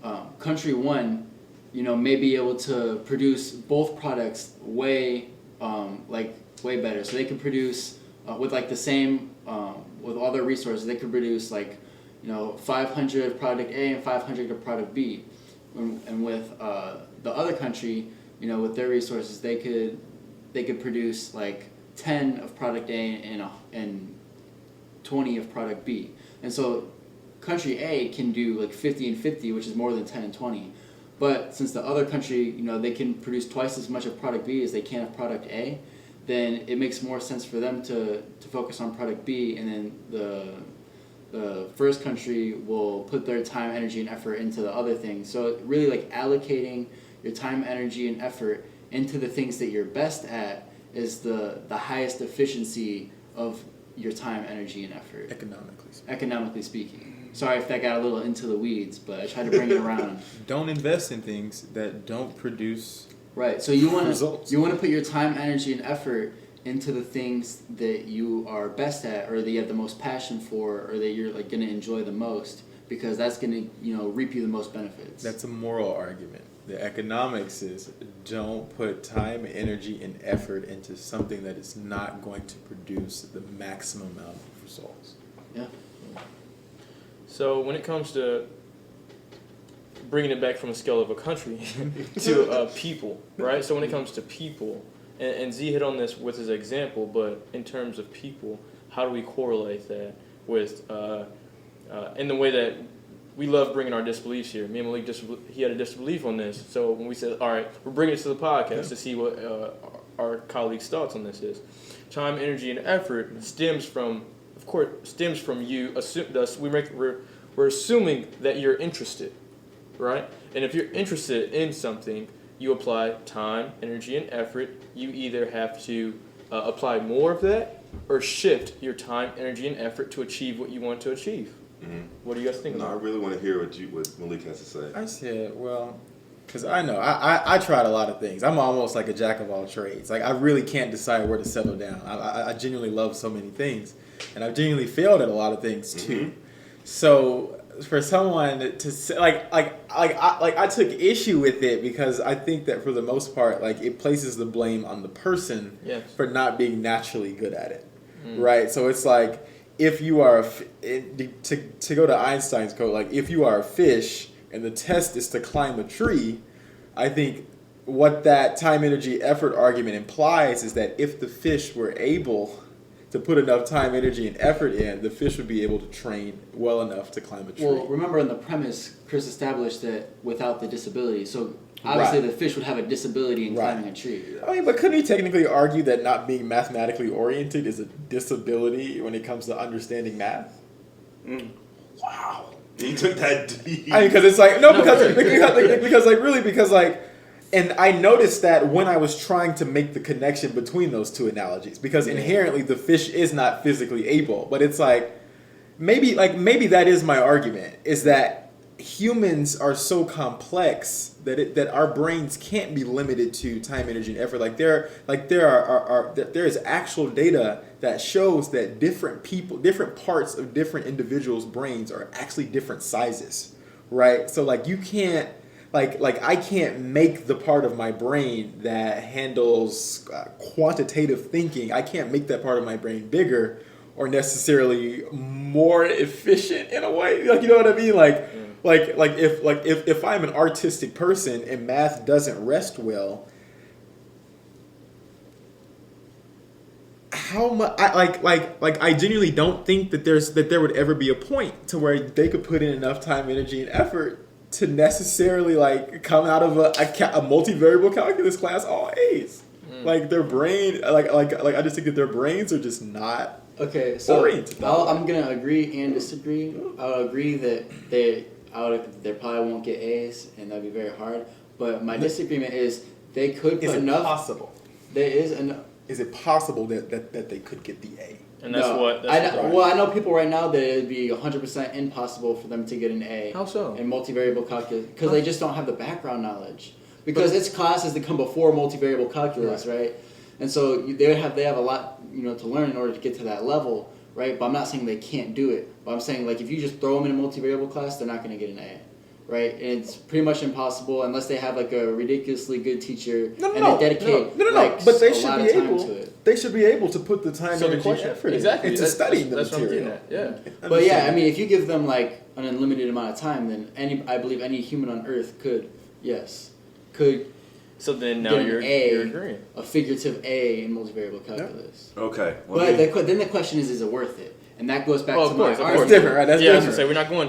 Mm-hmm. Country one, may be able to produce both products way better. So they can produce with like the same with all their resources, they could produce like 500 of product A and 500 of product B, and with the other country, with their resources, they could produce like 10 of product A and 20 of product B. And so country A can do like 50 and 50, which is more than 10 and 20. But since the other country, they can produce twice as much of product B as they can of product A, then it makes more sense for them to focus on product B, and then the first country will put their time, energy, and effort into the other things. So really like allocating your time, energy, and effort into the things that you're best at is the highest efficiency of your time, energy, and effort. Economically speaking. Sorry if that got a little into the weeds, but I tried to bring it around. Don't invest in things that don't produce right. So you want results. You want to put your time, energy, and effort into the things that you are best at, or that you have the most passion for, or that you're like going to enjoy the most, because that's going to reap you the most benefits. That's a moral argument. The economics is don't put time, energy, and effort into something that is not going to produce the maximum amount of results. Yeah. So when it comes to bringing it back from a scale of a country to people, right? So when it comes to people, and Z hit on this with his example, but in terms of people, how do we correlate that with, in the way that we love bringing our disbeliefs here. Me and Malik, he had a disbelief on this. So when we said, all right, we're bringing it to the podcast to see what our colleagues' thoughts on this is. Time, energy, and effort stems from you. We're assuming that you're interested, right? And if you're interested in something, you apply time, energy, and effort. You either have to apply more of that or shift your time, energy, and effort to achieve what you want to achieve. Mm-hmm. What do you guys think? No, I really want to hear what Malik has to say. I said, well, because I know I tried a lot of things. I'm almost like a jack of all trades. Like I really can't decide where to settle down. I genuinely love so many things, and I've genuinely failed at a lot of things too. Mm-hmm. So for someone to say I took issue with it because I think that for the most part, like it places the blame on the person for not being naturally good at it, right? So it's like, if you are to go to Einstein's quote, like if you are a fish and the test is to climb a tree, I think what that time, energy, effort argument implies is that if the fish were able to put enough time, energy, and effort in, the fish would be able to train well enough to climb a tree. Well, remember in the premise, Chris established that without the disability, so obviously the fish would have a disability in climbing a tree. I mean, but couldn't he technically argue that not being mathematically oriented is a disability when it comes to understanding math? Wow. He took that deep. I mean, because it's like, because and I noticed that when I was trying to make the connection between those two analogies, because inherently the fish is not physically able, but it's like, maybe that is my argument, is that humans are so complex that our brains can't be limited to time, energy, and effort. There is actual data that shows that different parts of different individuals' brains are actually different sizes, right? So you can't I can't make the part of my brain that handles quantitative thinking. I can't make that part of my brain bigger or necessarily more efficient in a way. You know what I mean? If I'm an artistic person and math doesn't rest well, how much I genuinely don't think that there would ever be a point to where they could put in enough time, energy, and effort to necessarily like come out of a multivariable calculus class all A's. Like their brain, like I just think that their brains are just not Okay, so oriented. I'm gonna agree and disagree. I'll agree that they probably won't get A's, and that'd be very hard. But my disagreement is they could put enough. Possible? There is enough. Is it possible that they could get the A? And that's what. I know people right now that it'd be 100% impossible for them to get an A. How so? In multivariable calculus, because they just don't have the background knowledge. Because it's classes that come before multivariable calculus, right? And so they have a lot, to learn in order to get to that level, right? But I'm not saying they can't do it. But I'm saying like if you just throw them in a multivariable class, they're not going to get an A, right? And it's pretty much impossible unless they have like a ridiculously good teacher and they dedicate like but they a should lot be of time able. to it. They should be able to put the time So and the energy question, effort exactly. into studying the that's material. what I'm getting at. Yeah. But yeah, I mean, if you give them like an unlimited amount of time, then I believe any human on Earth could So then now get an you're A, agreeing. a figurative A in multivariable calculus. Okay. But then the question is it worth it? And that goes back to my of course. argument. That's different, right? That's Yeah, I was different. gonna say we're not going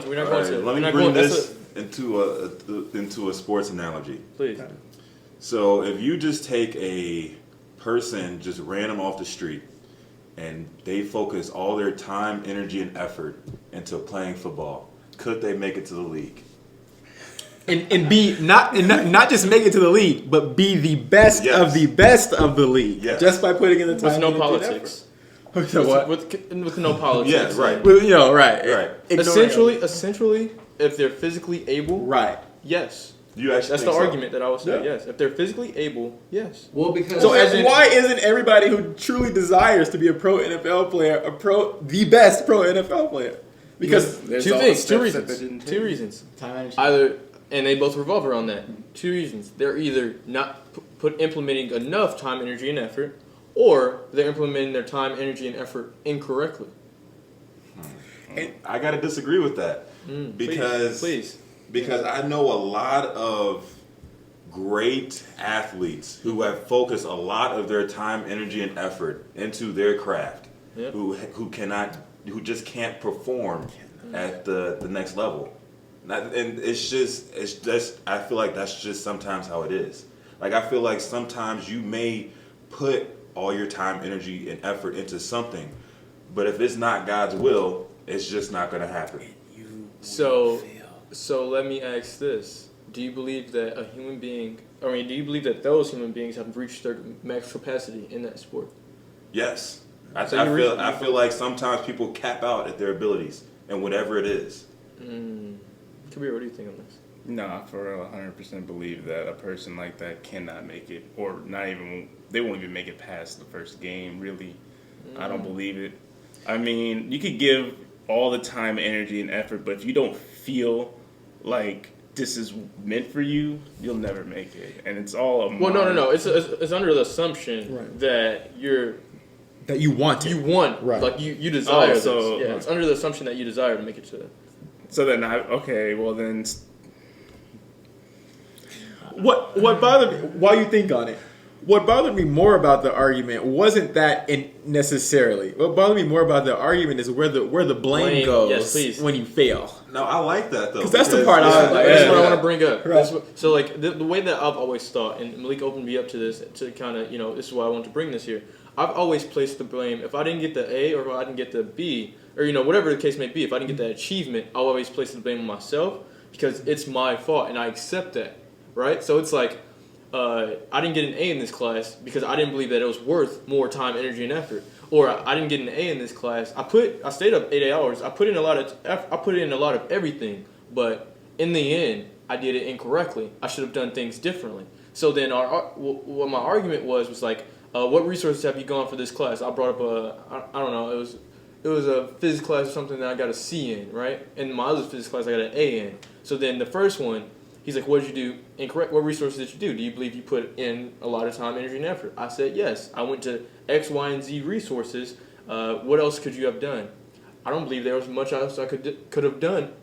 to. Let me bring this into a sports analogy. Please. So if you just take a person, just ran them off the street, and they focus all their time, energy, and effort into playing football, could they make it to the league? And be not just make it to the league, but be the best of the best of the league. Yes. Just by putting in the time. With no energy, and politics. effort. So what? With no politics. Yeah, right. Well, right. Right. Essentially, if they're physically able, Right. yes. You actually That's think the so? argument that I would say. Yeah. Yes, if they're physically able, yes. Well, because So why isn't everybody who truly desires to be a pro NFL player the best pro NFL player? Because There's two all things, the two steps that they reasons. didn't Two take. reasons. time energy. Either, and they both revolve around that. Two reasons. They're either not implementing enough time, energy, and effort, or they're implementing their time, energy, and effort incorrectly. I gotta disagree with that Please. because I know a lot of great athletes who have focused a lot of their time, energy, and effort into their craft, Yep. who just can't perform at the next level. And it's just I feel like that's just sometimes how it is. Like I feel like sometimes you may put all your time, energy, and effort into something, but if it's not God's will, it's just not going to happen. So let me ask this: do you believe that do you believe that those human beings have reached their max capacity in that sport? Yes, I So feel like sometimes people cap out at their abilities and whatever it is. Kabir, what do you think on this? Nah, for real, 100% believe that a person like that cannot make it, or they won't even make it past the first game, really. I don't believe it. I mean, you could give all the time, energy, and effort, but if you don't feel like this is meant for you, you'll never make it. And it's all a Well, mind. no. It's under the assumption that that you want it. you want, Right. like you desire this. so- Yeah, it's under the assumption that you desire to make it to. So then well then, What bothered me while you think on it? What bothered me more about the argument wasn't that necessarily. What bothered me more about the argument is where the blame goes yes, please. when you fail. No, I like that though. 'Cause that's the part I was like, That's yeah. what I want to bring up. Right. So like the way that I've always thought, and Malik opened me up to this to kind of this is why I want to bring this here. I've always placed the blame if I didn't get the A or if I didn't get the B or whatever the case may be. If I didn't get that achievement, I'll always place the blame on myself because it's my fault and I accept that. Right? So it's like I didn't get an A in this class because I didn't believe that it was worth more time, energy, and effort. Or I didn't get an A in this class. I stayed up 8 hours. I put in a lot of everything, but in the end, I did it incorrectly. I should have done things differently. So then, what my argument was like, what resources have you gone for this class? I brought up I don't know, it was a physics class or something that I got a C in, right? And my other physics class I got an A in. So then the first one, he's like, what did you do incorrect? What resources did you do? Do you believe you put in a lot of time, energy, and effort? I said, yes. I went to X, Y, and Z resources. What else could you have done? I don't believe there was much else I could have done,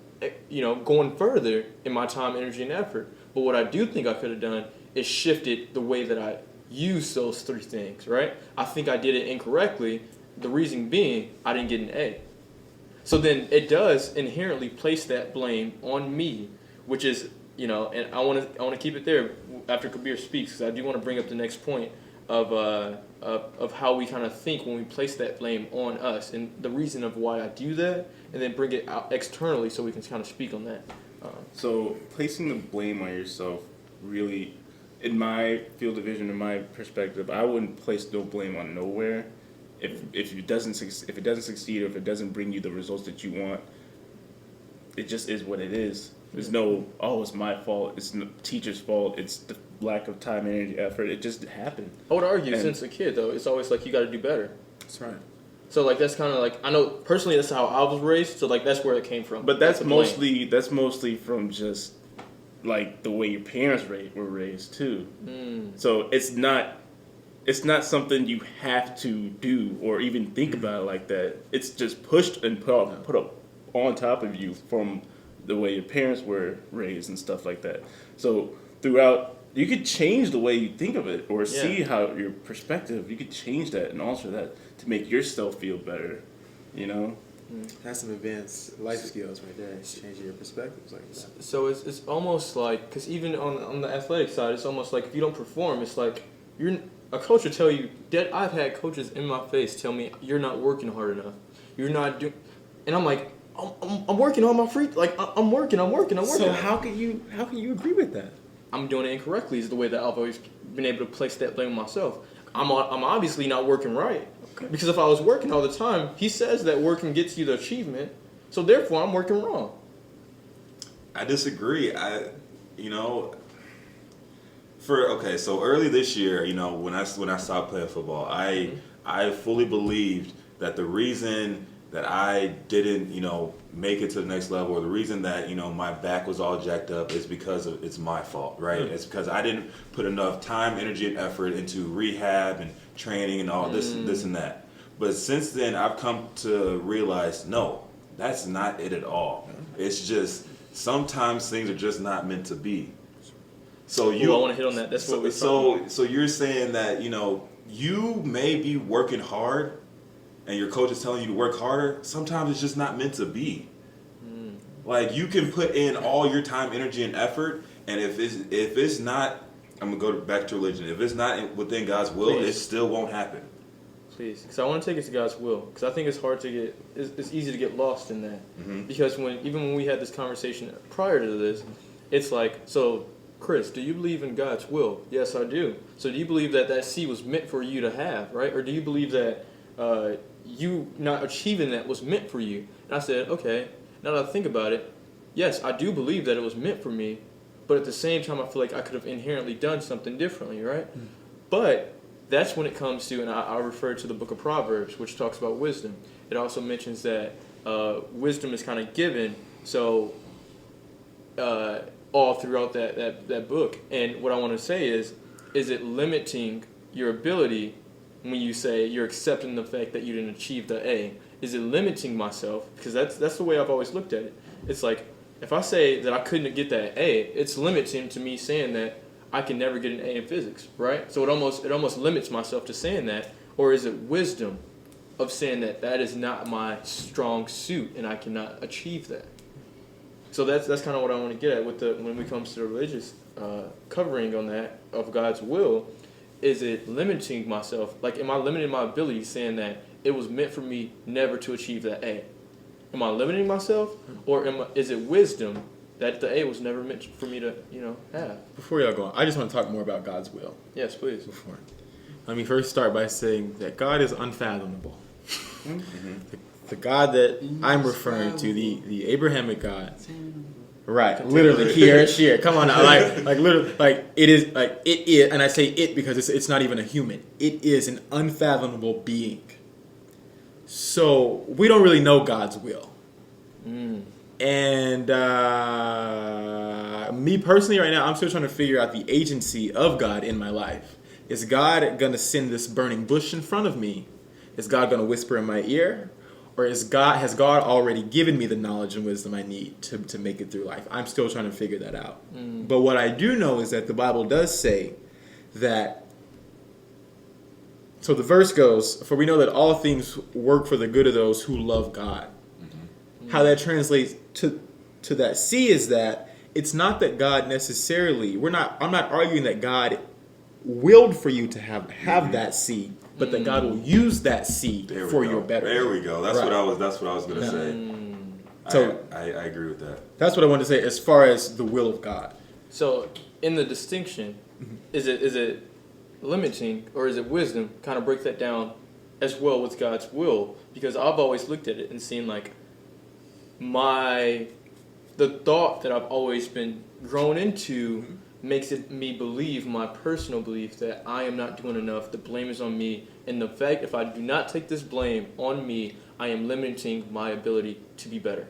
going further in my time, energy, and effort. But what I do think I could have done is shifted the way that I use those 3 things, right? I think I did it incorrectly. The reason being, I didn't get an A. So then it does inherently place that blame on me, which is, and I want to keep it there after Kabir speaks, because I do want to bring up the next point of how we kind of think when we place that blame on us, and the reason of why I do that, and then bring it out externally so we can kind of speak on that. So placing the blame on yourself, really, in my field of vision, in my perspective, I wouldn't place no blame on nowhere. If it doesn't succeed, or if it doesn't bring you the results that you want, it just is what it is. There's no, it's my fault. It's the teacher's fault. It's the lack of time, energy, effort. It just happened. I would argue since a kid, though, it's always like you got to do better. That's right. So like that's kind of like, I know personally that's how I was raised. So like that's where it came from. But that's mostly from just like the way your parents were raised too. So it's not something you have to do or even think about like that. It's just pushed and put up on top of you from the way your parents were raised and stuff like that. So throughout, you could change the way you think of it or see how your perspective, you could change that and alter that to make yourself feel better, That's some advanced life skills right there. Changing your perspectives like that. So it's almost like, because even on the athletic side, it's almost like if you don't perform, it's like a coach will tell you that I've had coaches in my face tell me you're not working hard enough. You're not doing, and I'm like, I'm working on my free, like I'm working. So how can you agree with that? I'm doing it incorrectly is the way that I've always been able to place that blame on myself. I'm obviously not working right. Okay. Because if I was working all the time, he says that working gets you the achievement, so therefore I'm working wrong. I disagree. So early this year, when I stopped playing football, I fully believed that the reason that I didn't, make it to the next level, or the reason that, my back was all jacked up is because it's my fault, right? It's because I didn't put enough time, energy, and effort into rehab and training and all this and that. But since then, I've come to realize, no, that's not it at all. It's just sometimes things are just not meant to be. So I want to hit on that. That's what we're talking about. So you're saying that, you may be working hard, and your coach is telling you to work harder. Sometimes it's just not meant to be. Like, you can put in all your time, energy, and effort, and if it's not, I'm gonna go back to religion. If it's not within God's will, it still won't happen. Please, because I want to take it to God's will. Because I think it's hard to get, it's easy to get lost in that. Because even when we had this conversation prior to this, it's like, so Chris, do you believe in God's will? Yes, I do. So do you believe that seed was meant for you to have, right? Or do you believe that you not achieving that was meant for you? And I said, okay, now that I think about it, yes, I do believe that it was meant for me, but at the same time, I feel like I could have inherently done something differently, right? But that's when it comes to, and I refer to the book of Proverbs, which talks about wisdom. It also mentions that wisdom is kind of given, so all throughout that book. And what I want to say is it limiting your ability when you say you're accepting the fact that you didn't achieve the A? Is it limiting myself? Because that's the way I've always looked at it. It's like, if I say that I couldn't get that A, it's limiting to me saying that I can never get an A in physics, right? So it almost limits myself to saying that. Or is it wisdom of saying that is not my strong suit and I cannot achieve that? So that's kind of what I want to get at when it comes to the religious covering on that of God's will. Is it limiting myself? Like, am I limiting my ability saying that it was meant for me never to achieve that A? Am I limiting myself? Or is it wisdom that the A was never meant for me to, have? Before y'all go on, I just want to talk more about God's will. Yes, please. Let me first start by saying that God is unfathomable. The God that I'm referring to, the Abrahamic God. Right, literally here. Come on now, like literally, like it is, and I say it because it's not even a human. It is an unfathomable being. So we don't really know God's will. And me personally, right now, I'm still trying to figure out the agency of God in my life. Is God gonna send this burning bush in front of me? Is God gonna whisper in my ear? Or has God already given me the knowledge and wisdom I need to make it through life? I'm still trying to figure that out. But what I do know is that the Bible does say that So the verse goes, "For we know that all things work for the good of those who love God." How that translates to that C is that it's not that God necessarily. I'm not arguing that God willed for you to have that C, but that God will use that C for your better. There we go. That's Right. That's what I was gonna say. So I agree with that. that's what I wanted to say as far as the will of God. So in the distinction, is it limiting or is it wisdom? Kind of break that down as well with God's will, because I've always looked at it and seen like the thought that I've always been drawn into makes it me believe my personal belief that I am not doing enough. The blame is on me, and the fact if I do not take this blame on me, I am limiting my ability to be better.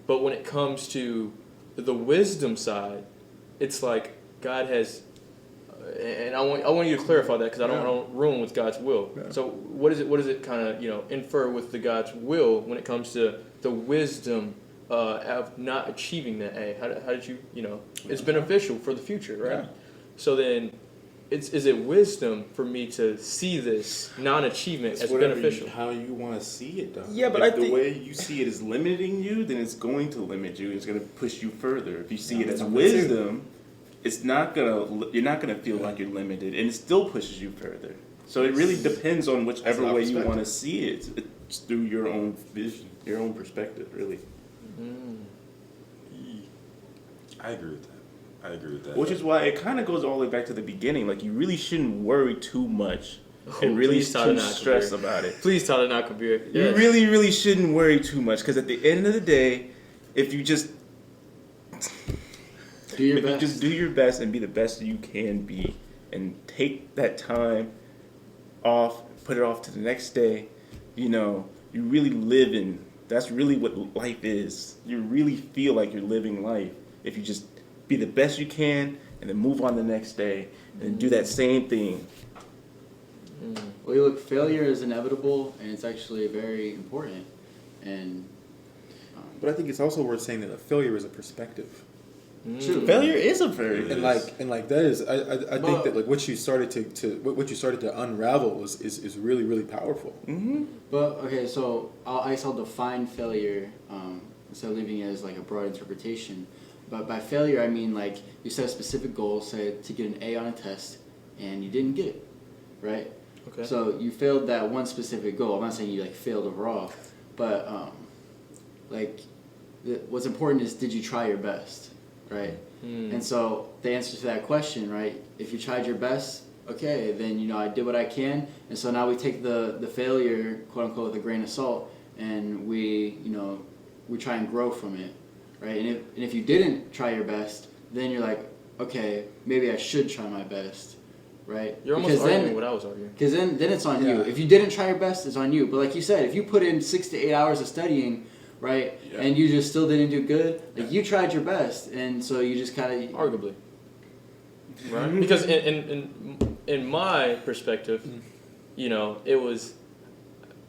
But when it comes to the wisdom side, it's like God has, and I want you to clarify that because I don't want to ruin with God's will. Yeah. So what is it kind of infer with the God's will when it comes to the wisdom of not achieving that A? How did you it's beneficial for the future, right? Yeah. So then, is it wisdom for me to see this non-achievement as beneficial? How you want to see it, though. Yeah, but if the way you see it is limiting you, then it's going to limit you. It's going to push you further. If you see it as wisdom, it's not gonna. You're not gonna feel like you're limited, and it still pushes you further. So it really depends on whichever way you want to see it. It's through your own vision, your own perspective, really. I agree with that. Which is why it kind of goes all the way back to the beginning. Like, you really shouldn't worry too much and really too stress about it. Please tell it not Kabir. Yes. You really, really shouldn't worry too much, because at the end of the day, if you just do your best and be the best you can be, and take that time off, put it off to the next day, you really live in. That's really what life is. You really feel like you're living life if you just be the best you can and then move on the next day and do that same thing. Well, look, failure is inevitable, and it's actually very important. And but I think it's also worth saying that a failure is a perspective. True. Failure is a very and like that is I think that like what you started to unravel is really, really powerful. Mm-hmm. But okay, so I'll define failure instead of leaving it as like a broad interpretation. But by failure, I mean like you set a specific goal, say to get an A on a test, and you didn't get it, right? Okay. So you failed that one specific goal. I'm not saying you like failed overall, but what's important is, did you try your best, right? And so the answer to that question, right? If you tried your best, okay, then I did what I can, and so now we take the failure, quote unquote, with a grain of salt, and we try and grow from it. Right, and if you didn't try your best, then you're like, okay, maybe I should try my best, right? You're almost arguing what I was arguing. Because then it's on you. If you didn't try your best, it's on you. But like you said, if you put in 6 to 8 hours of studying, right, and you just still didn't do good, like you tried your best, and so you just kind of arguably, right? Because in my perspective, it was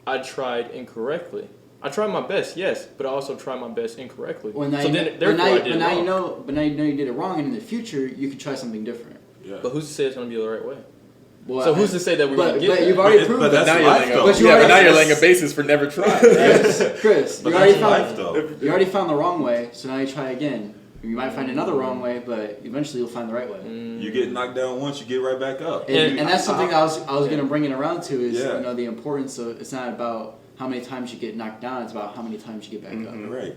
I tried incorrectly. I tried my best, yes, but I also tried my best incorrectly. But now you know you did it wrong, and in the future you could try something different. Yeah. But who's to say it's going to be the right way? Well, so who's to say that we're going to get that? But you've already proved that. Now you're laying a basis for never trying. Chris, you already found the wrong way, so now you try again. You might find another wrong way, but eventually you'll find the right way. You get knocked down once, you get right back up. And that's something I was going to bring it around to is the importance of, it's not about how many times you get knocked down, it's about how many times you get back up. Right.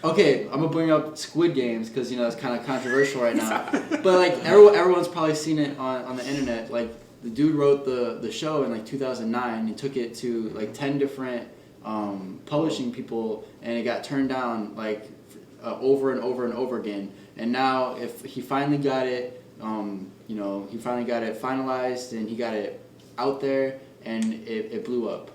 Okay, I'm gonna bring up Squid Games because it's kind of controversial right now. But like everyone's probably seen it on the internet. Like the dude wrote the show in like 2009. He took it to like 10 different publishing people, and it got turned down like over and over and over again. And now if he finally got it, he finally got it finalized and he got it out there, and it blew up.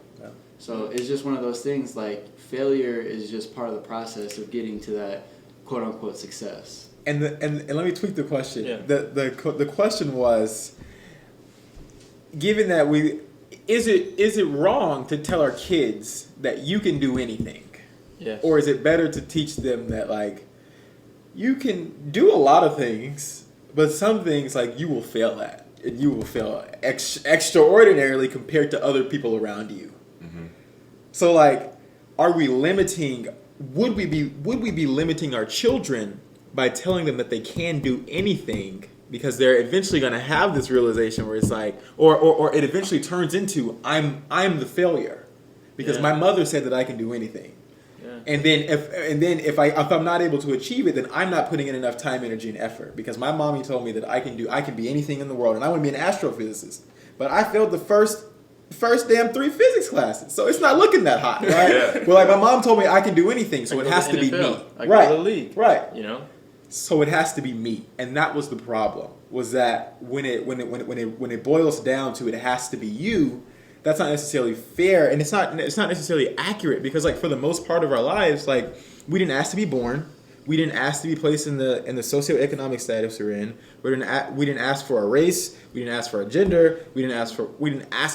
So it's just one of those things, like failure is just part of the process of getting to that quote unquote success. And let me tweak the question. Yeah. The question was, given that is it wrong to tell our kids that you can do anything? Yes. Or is it better to teach them that like you can do a lot of things, but some things like you will fail at? you will fail extraordinarily compared to other people around you. So like, are we limiting? Would we be limiting our children by telling them that they can do anything because they're eventually going to have this realization where it's like, or it eventually turns into I'm the failure because my mother said that I can do anything. And then if I'm not able to achieve it, then I'm not putting in enough time, energy, and effort because my mommy told me that I can be anything in the world and I want to be an astrophysicist, but I failed the first damn 3 physics classes, so it's not looking that hot, right? Well, like my mom told me I can do anything, so it has to be me, right? The league, right? You know, so it has to be me, and that was the problem. Was that when it boils down to it has to be you. That's not necessarily fair, and it's not necessarily accurate because, like, for the most part of our lives, like, we didn't ask to be born, we didn't ask to be placed in the socioeconomic status we're in. We didn't ask for our race, we didn't ask for our gender, we didn't ask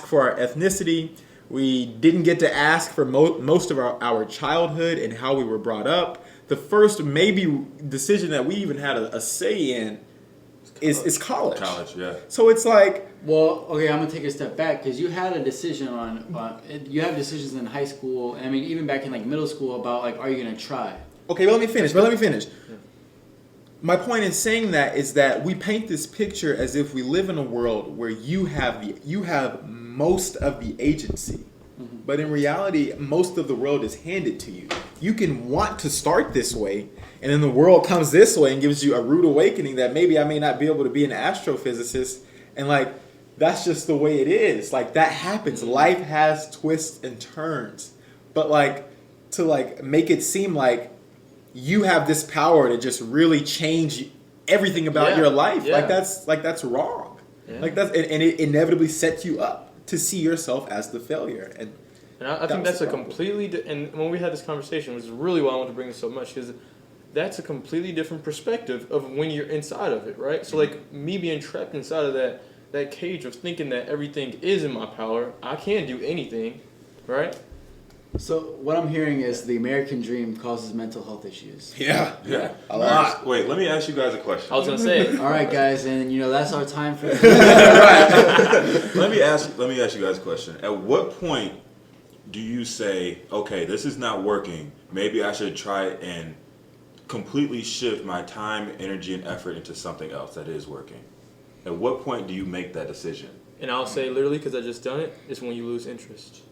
for our ethnicity. We didn't get to ask for most of our childhood and how we were brought up. The first maybe decision that we even had a say in is college. College, yeah. So it's like, well, okay, I'm gonna take a step back because you had a decision you have decisions in high school. I mean, even back in like middle school about like, are you gonna try? okay, but let me finish. My point in saying that is that we paint this picture as if we live in a world where you have most of the agency. But in reality, most of the world is handed to you. You can want to start this way, and then the world comes this way and gives you a rude awakening that maybe I may not be able to be an astrophysicist. And like, that's just the way it is. Like, that happens. Life has twists and turns. But like, to like make it seem like you have this power to just really change everything about your life. Yeah. That's wrong. Yeah. Like and it inevitably sets you up to see yourself as the failure. And I think that's a completely and when we had this conversation, which is really why I wanted to bring this so much, because that's a completely different perspective of when you're inside of it, right? So like me being trapped inside of that cage of thinking that everything is in my power, I can't do anything, right? So what I'm hearing is the American dream causes mental health issues. yeah, a lot. Wait, let me ask you guys a question. I was gonna say. All right, guys, and that's our time for. Let me ask you guys a question. At what point do you say, okay, this is not working, maybe I should try and completely shift my time, energy, and effort into something else that is working? At what point do you make that decision? And I'll say literally, because I just done it, it's when you lose interest.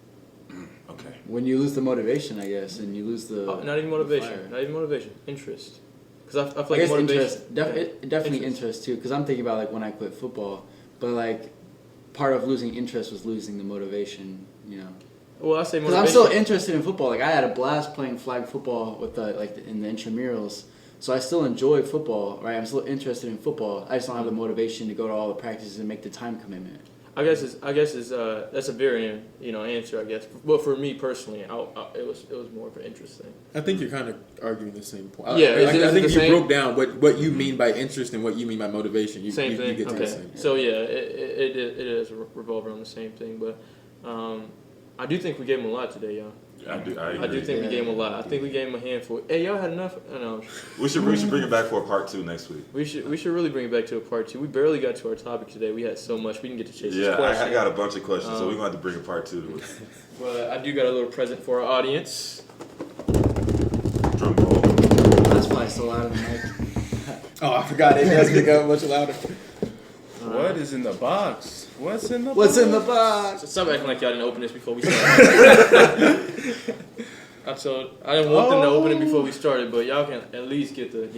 Okay. When you lose the motivation, I guess, and you lose the Not even motivation, interest. Because I feel like motivation. Definitely interest too. Because I'm thinking about like when I quit football, but like part of losing interest was losing the motivation. Well, I say motivation. Because I'm still interested in football. Like I had a blast playing flag football with in the intramurals. So I still enjoy football, right? I'm still interested in football. I just don't have the motivation to go to all the practices and make the time commitment. I guess that's a very answer, I guess. But for me personally, it was more of an interest thing. I think you're kind of arguing the same point. Yeah, I think if you broke down what you mean by interest and what you mean by motivation, you thing. get to the same. So yeah, it is revolve around the same thing. But I do think we gave him a lot today, y'all. I do think we gave him a lot. I think we gave him a handful. Hey, y'all had enough? I know. We should bring it back for a part 2 next week. We should really bring it back to a part 2. We barely got to our topic today. We had so much. We didn't get to chase this question. I got a bunch of questions, so we're going to have to bring a part 2 to it. Well, I do got a little present for our audience. Drum roll. That's probably so loud in the mic. Oh, I forgot it has to go much louder. What is in the box? What's in the box? So stop acting like y'all didn't open this before we started. I didn't want them to open it before we started, but y'all can at least get the,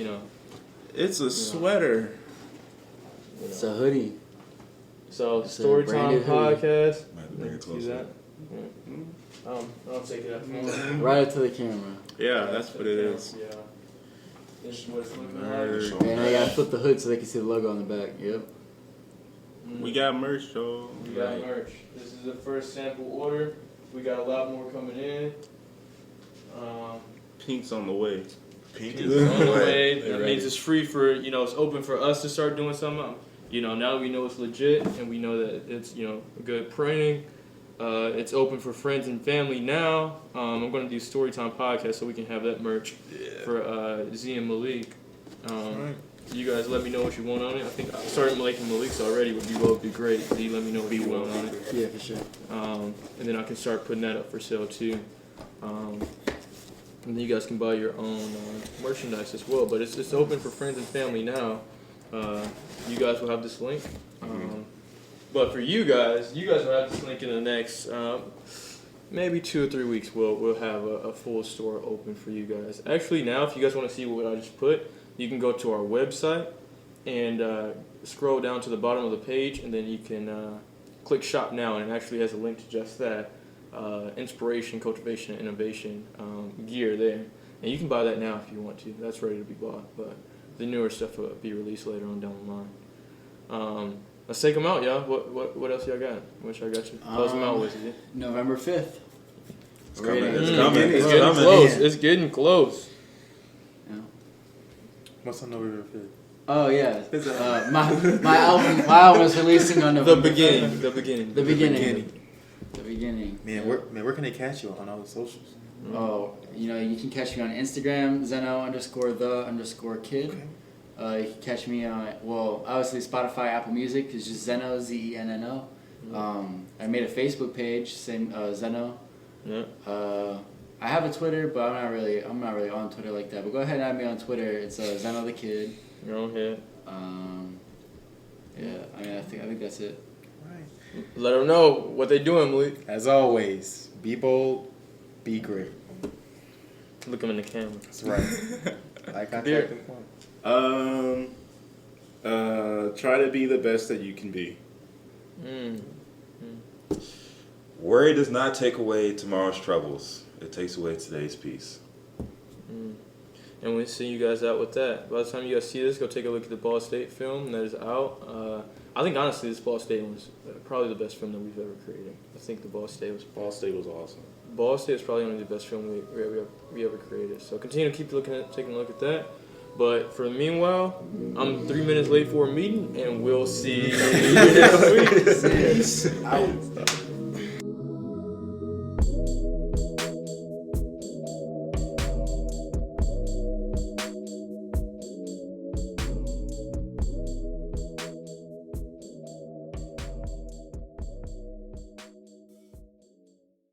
It's a sweater. It's a hoodie. So, It's a StoryTime branded hoodie. podcast. Might have to bring it See closer. that? I'll take it out. Right up to the camera. Yeah, that's what it is. Yeah. This is what it's looking Merch. like. And I gotta flip the hood so they can see the logo on the back. Yep. We got merch, though. We got merch. This is the first sample order. We got a lot more coming in. Pink's on the way. Pink It's is on the way. They're That ready. means it's free for, it's open for us to start doing something. Now that we know it's legit and we know that it's, good printing, it's open for friends and family now. I'm going to do StoryTime podcast so we can have that merch for Z and Malik. you guys let me know what you want on it. I think I started making Malik's already. Would be great. D, let me know what you want on it. Yeah, for sure. And then I can start putting that up for sale too. And then you guys can buy your own merchandise as well. But it's open for friends and family now. You guys will have this link. But for you guys will have this link in the next maybe 2 or 3 weeks. We'll have a full store open for you guys. Actually, now if you guys want to see what I just put, you can go to our website and scroll down to the bottom of the page, and then you can click Shop Now, and it actually has a link to just that. Inspiration, cultivation, and innovation gear there. And you can buy that now if you want to. That's ready to be bought. But the newer stuff will be released later on down the line. Let's take them out, y'all. What else y'all got? What I got you? Close them out with you. November 5th. It's coming. Ready. It's coming. It's It's getting coming. close. It's getting close. Yeah. What's on November 5th? Oh yeah. My album was releasing on The November beginning. 5th. The beginning. The beginning. Man, where can they catch you on all the socials? Oh, you can catch me on Instagram, Zeno_the_kid. Okay. You can catch me on, obviously Spotify, Apple Music. It's just Zeno, Zenno. I made a Facebook page, same Zeno. Yeah. I have a Twitter, but I'm not really on Twitter like that. But go ahead and add me on Twitter. It's Zeno the Kid. You're on here. Yeah. I think that's it. Right. Let them know what they doing, Malik. As always, be bold, be great. Look them in the camera. That's right. Eye contact Beer. and point. Try to be the best that you can be. Worry does not take away tomorrow's troubles. It takes away today's peace. And we'll see you guys out with that. By the time you guys see this, go take a look at the Ball State film that is out. I think honestly this Ball State one was probably the best film that we've ever created. I think the Ball State was awesome. Ball State is probably one of the best film we ever created. So continue to keep taking a look at that. But for the meanwhile, I'm 3 minutes late for a meeting, and we'll see you next week. Out.